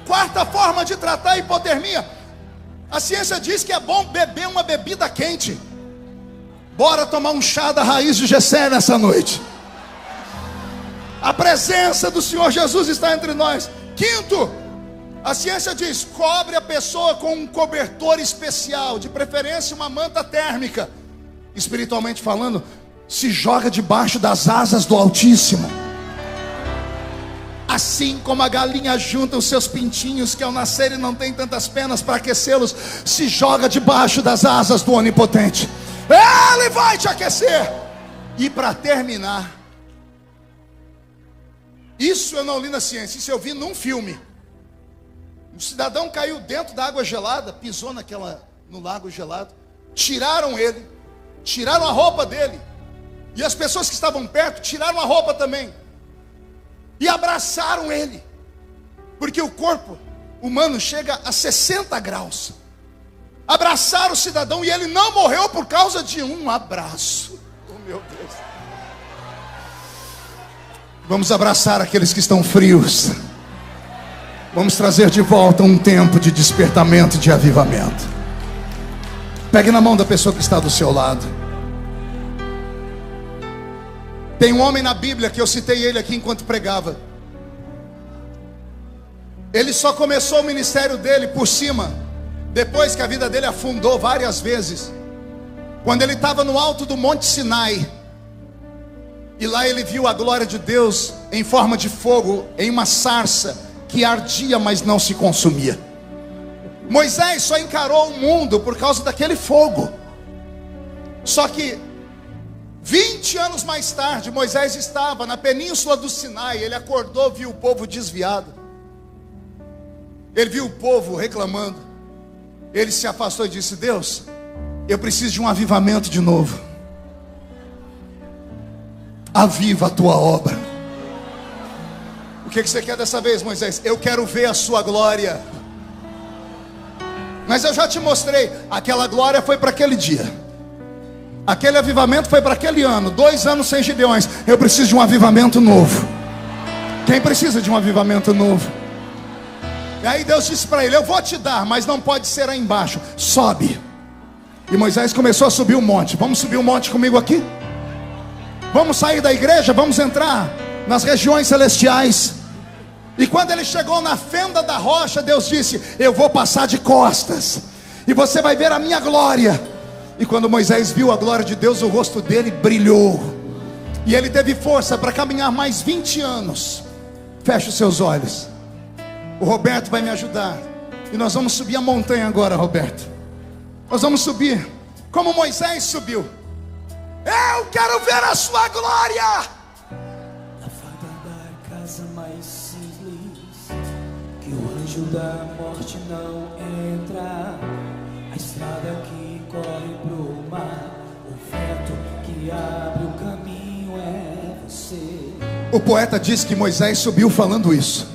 Quarta forma de tratar a hipotermia. A ciência diz que é bom beber uma bebida quente. Bora tomar um chá da raiz de Jessé nessa noite. A presença do Senhor Jesus está entre nós. Quinto, a ciência diz: cobre a pessoa com um cobertor especial, de preferência uma manta térmica. Espiritualmente falando, se joga debaixo das asas do Altíssimo. Assim como a galinha junta os seus pintinhos, que ao nascerem não tem tantas penas para aquecê-los, se joga debaixo das asas do Onipotente. Ele vai te aquecer. E para terminar, isso eu não li na ciência, isso eu vi num filme. Um cidadão caiu dentro da água gelada, pisou no lago gelado. Tiraram ele, tiraram a roupa dele, e as pessoas que estavam perto tiraram a roupa também, e abraçaram ele, porque o corpo humano chega a 60 graus. Abraçaram o cidadão e ele não morreu por causa de um abraço. Oh meu Deus. Vamos abraçar aqueles que estão frios. Vamos trazer de volta um tempo de despertamento e de avivamento. Pegue na mão da pessoa que está do seu lado. Tem um homem na Bíblia que eu citei ele aqui enquanto pregava. Ele só começou o ministério dele por cima, depois que a vida dele afundou várias vezes. Quando ele estava no alto do Monte Sinai, e lá ele viu a glória de Deus em forma de fogo, em uma sarça que ardia, mas não se consumia. Moisés só encarou o mundo por causa daquele fogo. Só que 20 anos mais tarde, Moisés estava na península do Sinai. Ele acordou, viu o povo desviado. Ele viu o povo reclamando. Ele se afastou e disse: Deus, eu preciso de um avivamento de novo. Aviva a tua obra. O que você quer dessa vez, Moisés? Eu quero ver a sua glória. Mas eu já te mostrei. Aquela glória foi para aquele dia. Aquele avivamento foi para aquele ano. 2 anos sem Gideões. Eu preciso de um avivamento novo. Quem precisa de um avivamento novo? E aí Deus disse para ele: eu vou te dar, mas não pode ser aí embaixo. Sobe. E Moisés começou a subir o monte. Vamos subir o monte comigo aqui? Vamos sair da igreja, vamos entrar nas regiões celestiais. E quando ele chegou na fenda da rocha, Deus disse: eu vou passar de costas, e você vai ver a minha glória. E quando Moisés viu a glória de Deus, o rosto dele brilhou, e ele teve força para caminhar mais 20 anos. Feche os seus olhos. O Roberto vai me ajudar, e nós vamos subir a montanha agora, Roberto. Nós vamos subir como Moisés subiu. Eu quero ver a sua glória. Na fada da casa mais simples, que o anjo da morte não entra. A estrada que corre pro mar, o vento que abre o caminho é você. O poeta diz que Moisés subiu falando isso.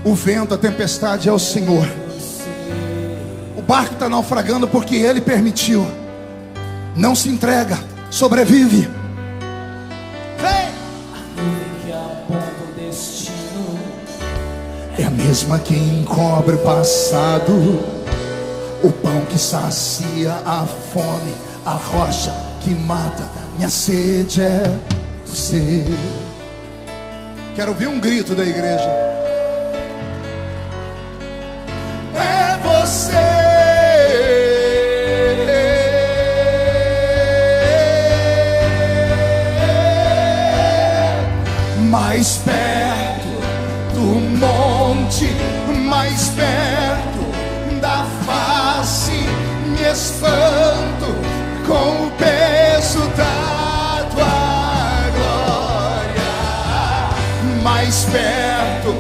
O vento, a tempestade é o Senhor. O barco está naufragando porque Ele permitiu. Não se entrega, sobrevive. Vem! A nuvem que aponta o destino É a mesma que encobre o passado, o pão que sacia a fome, a rocha que mata minha sede é você. Quero ouvir um grito da igreja. É você. Mais perto do monte, mais perto da face, me espanto com o peso da tua glória. Mais perto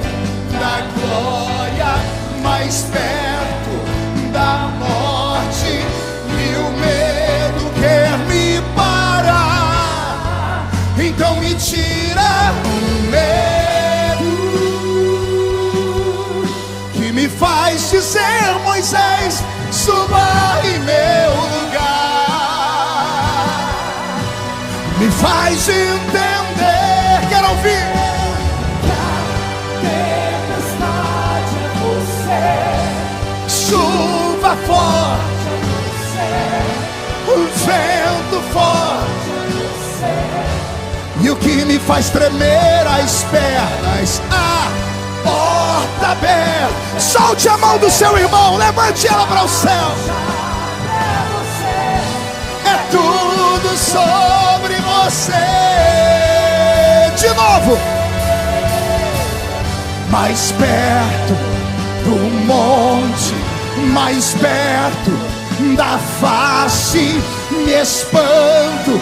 da glória, mais perto da morte, e o medo quer me parar. Então me tira o medo que me faz dizer: Moisés, suba em meu lugar. Me faz entender, quero ouvir. tempestade é você, Chuva forte, o vento forte, e o que me faz tremer as pernas, a porta aberta. Solte a mão do seu irmão, levante ela para o céu. É tudo sobre você. De novo. Mais perto do monte, mais perto da face, me espanto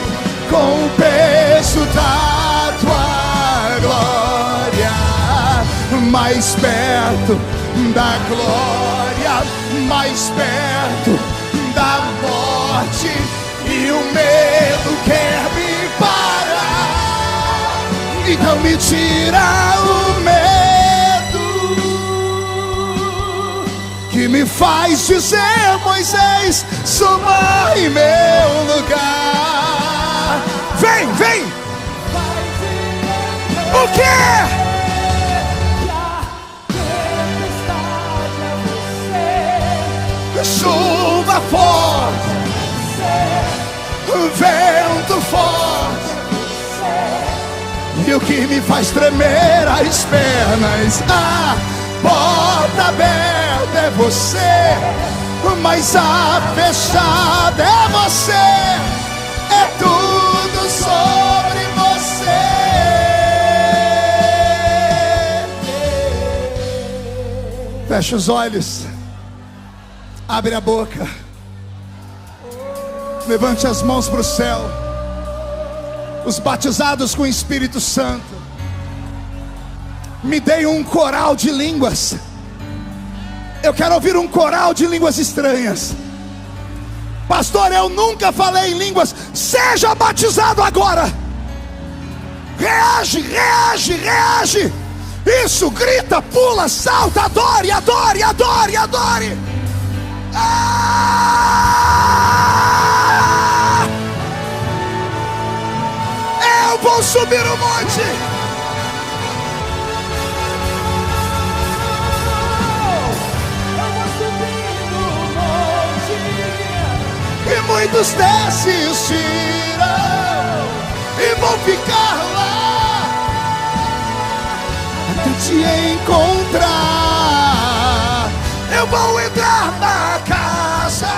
com o peso da tua glória. Mais perto da glória, mais perto da morte, e o medo quer me parar. Então me tira o medo que me faz dizer: Moisés, suba em meu lugar. Vem, vem! O quê? Chuva forte, vento forte, e o que me faz tremer as pernas, a porta aberta é você, mas a fechada é você. É tudo sobre você. Fecha os olhos. Abre a boca. Levante as mãos para o céu. Os batizados com o Espírito Santo, me dei um coral de línguas. Eu quero ouvir um coral de línguas estranhas. Pastor, eu nunca falei em línguas. Seja batizado agora. Reage, reage, reage. Isso, grita, pula, salta, adore, adore, adore, adore. Eu vou subir o monte. muitos desistiram e vão ficar lá até te encontrar. Eu vou entrar na casa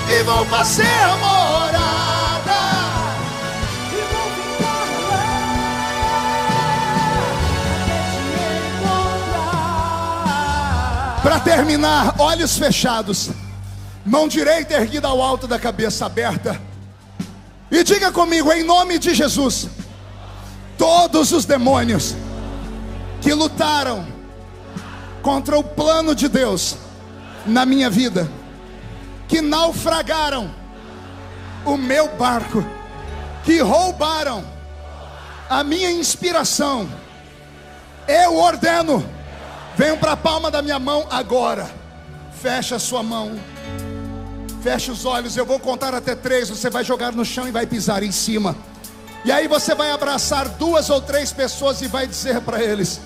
e vou fazer morada e vou ficar lá até te encontrar. Para terminar, olhos fechados, mão direita erguida ao alto da cabeça aberta, e diga comigo, em nome de Jesus: todos os demônios que lutaram contra o plano de Deus na minha vida, que naufragaram o meu barco, que roubaram a minha inspiração, eu ordeno, venham para a palma da minha mão agora. Fecha a sua mão, feche os olhos, eu vou contar até 3, você vai jogar no chão e vai pisar em cima. E aí você vai abraçar 2 ou 3 pessoas e vai dizer para eles: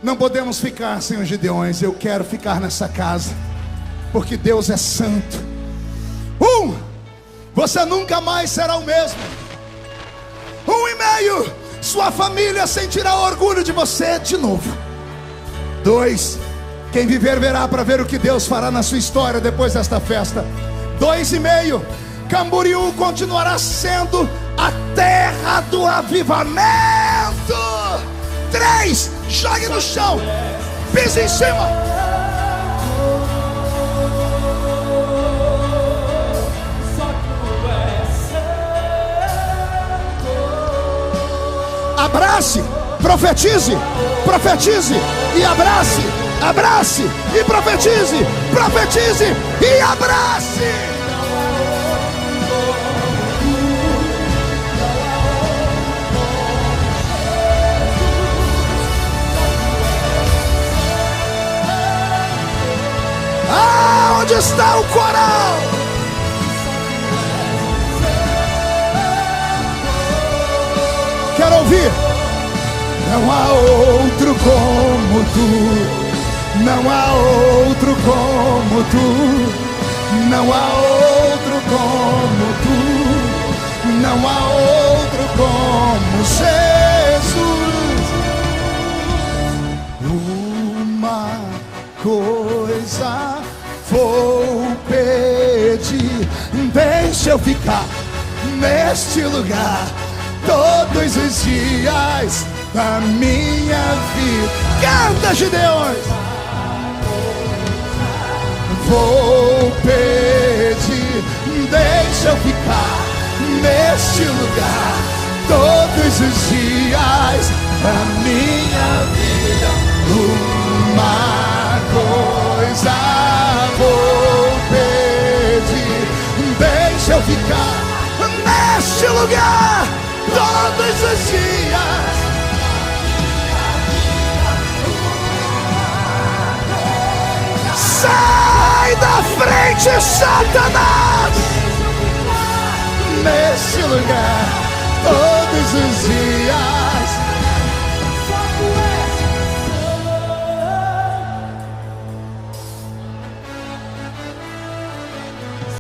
não podemos ficar sem os Gideões, eu quero ficar nessa casa, porque Deus é santo. 1, você nunca mais será o mesmo. 1,5, sua família sentirá orgulho de você de novo. 2, quem viver verá para ver o que Deus fará na sua história depois desta festa. 2,5, Camboriú continuará sendo a terra do avivamento. 3, jogue no chão, pise em cima. Abrace, profetize, profetize e abrace. Abrace e profetize, profetize e abrace. Onde está o coral? Quero ouvir. Não há outro como tu, não há outro como tu, não há outro como tu, não há outro como Jesus. Uma coisa vou pedir, deixa eu ficar neste lugar todos os dias da minha vida. Canta, Gideões! Vou pedir, deixa eu ficar neste lugar todos os dias da minha vida. Uma coisa vou pedir, deixa eu ficar neste lugar todos os dias. Sai da frente, Satanás! Neste lugar todos os dias.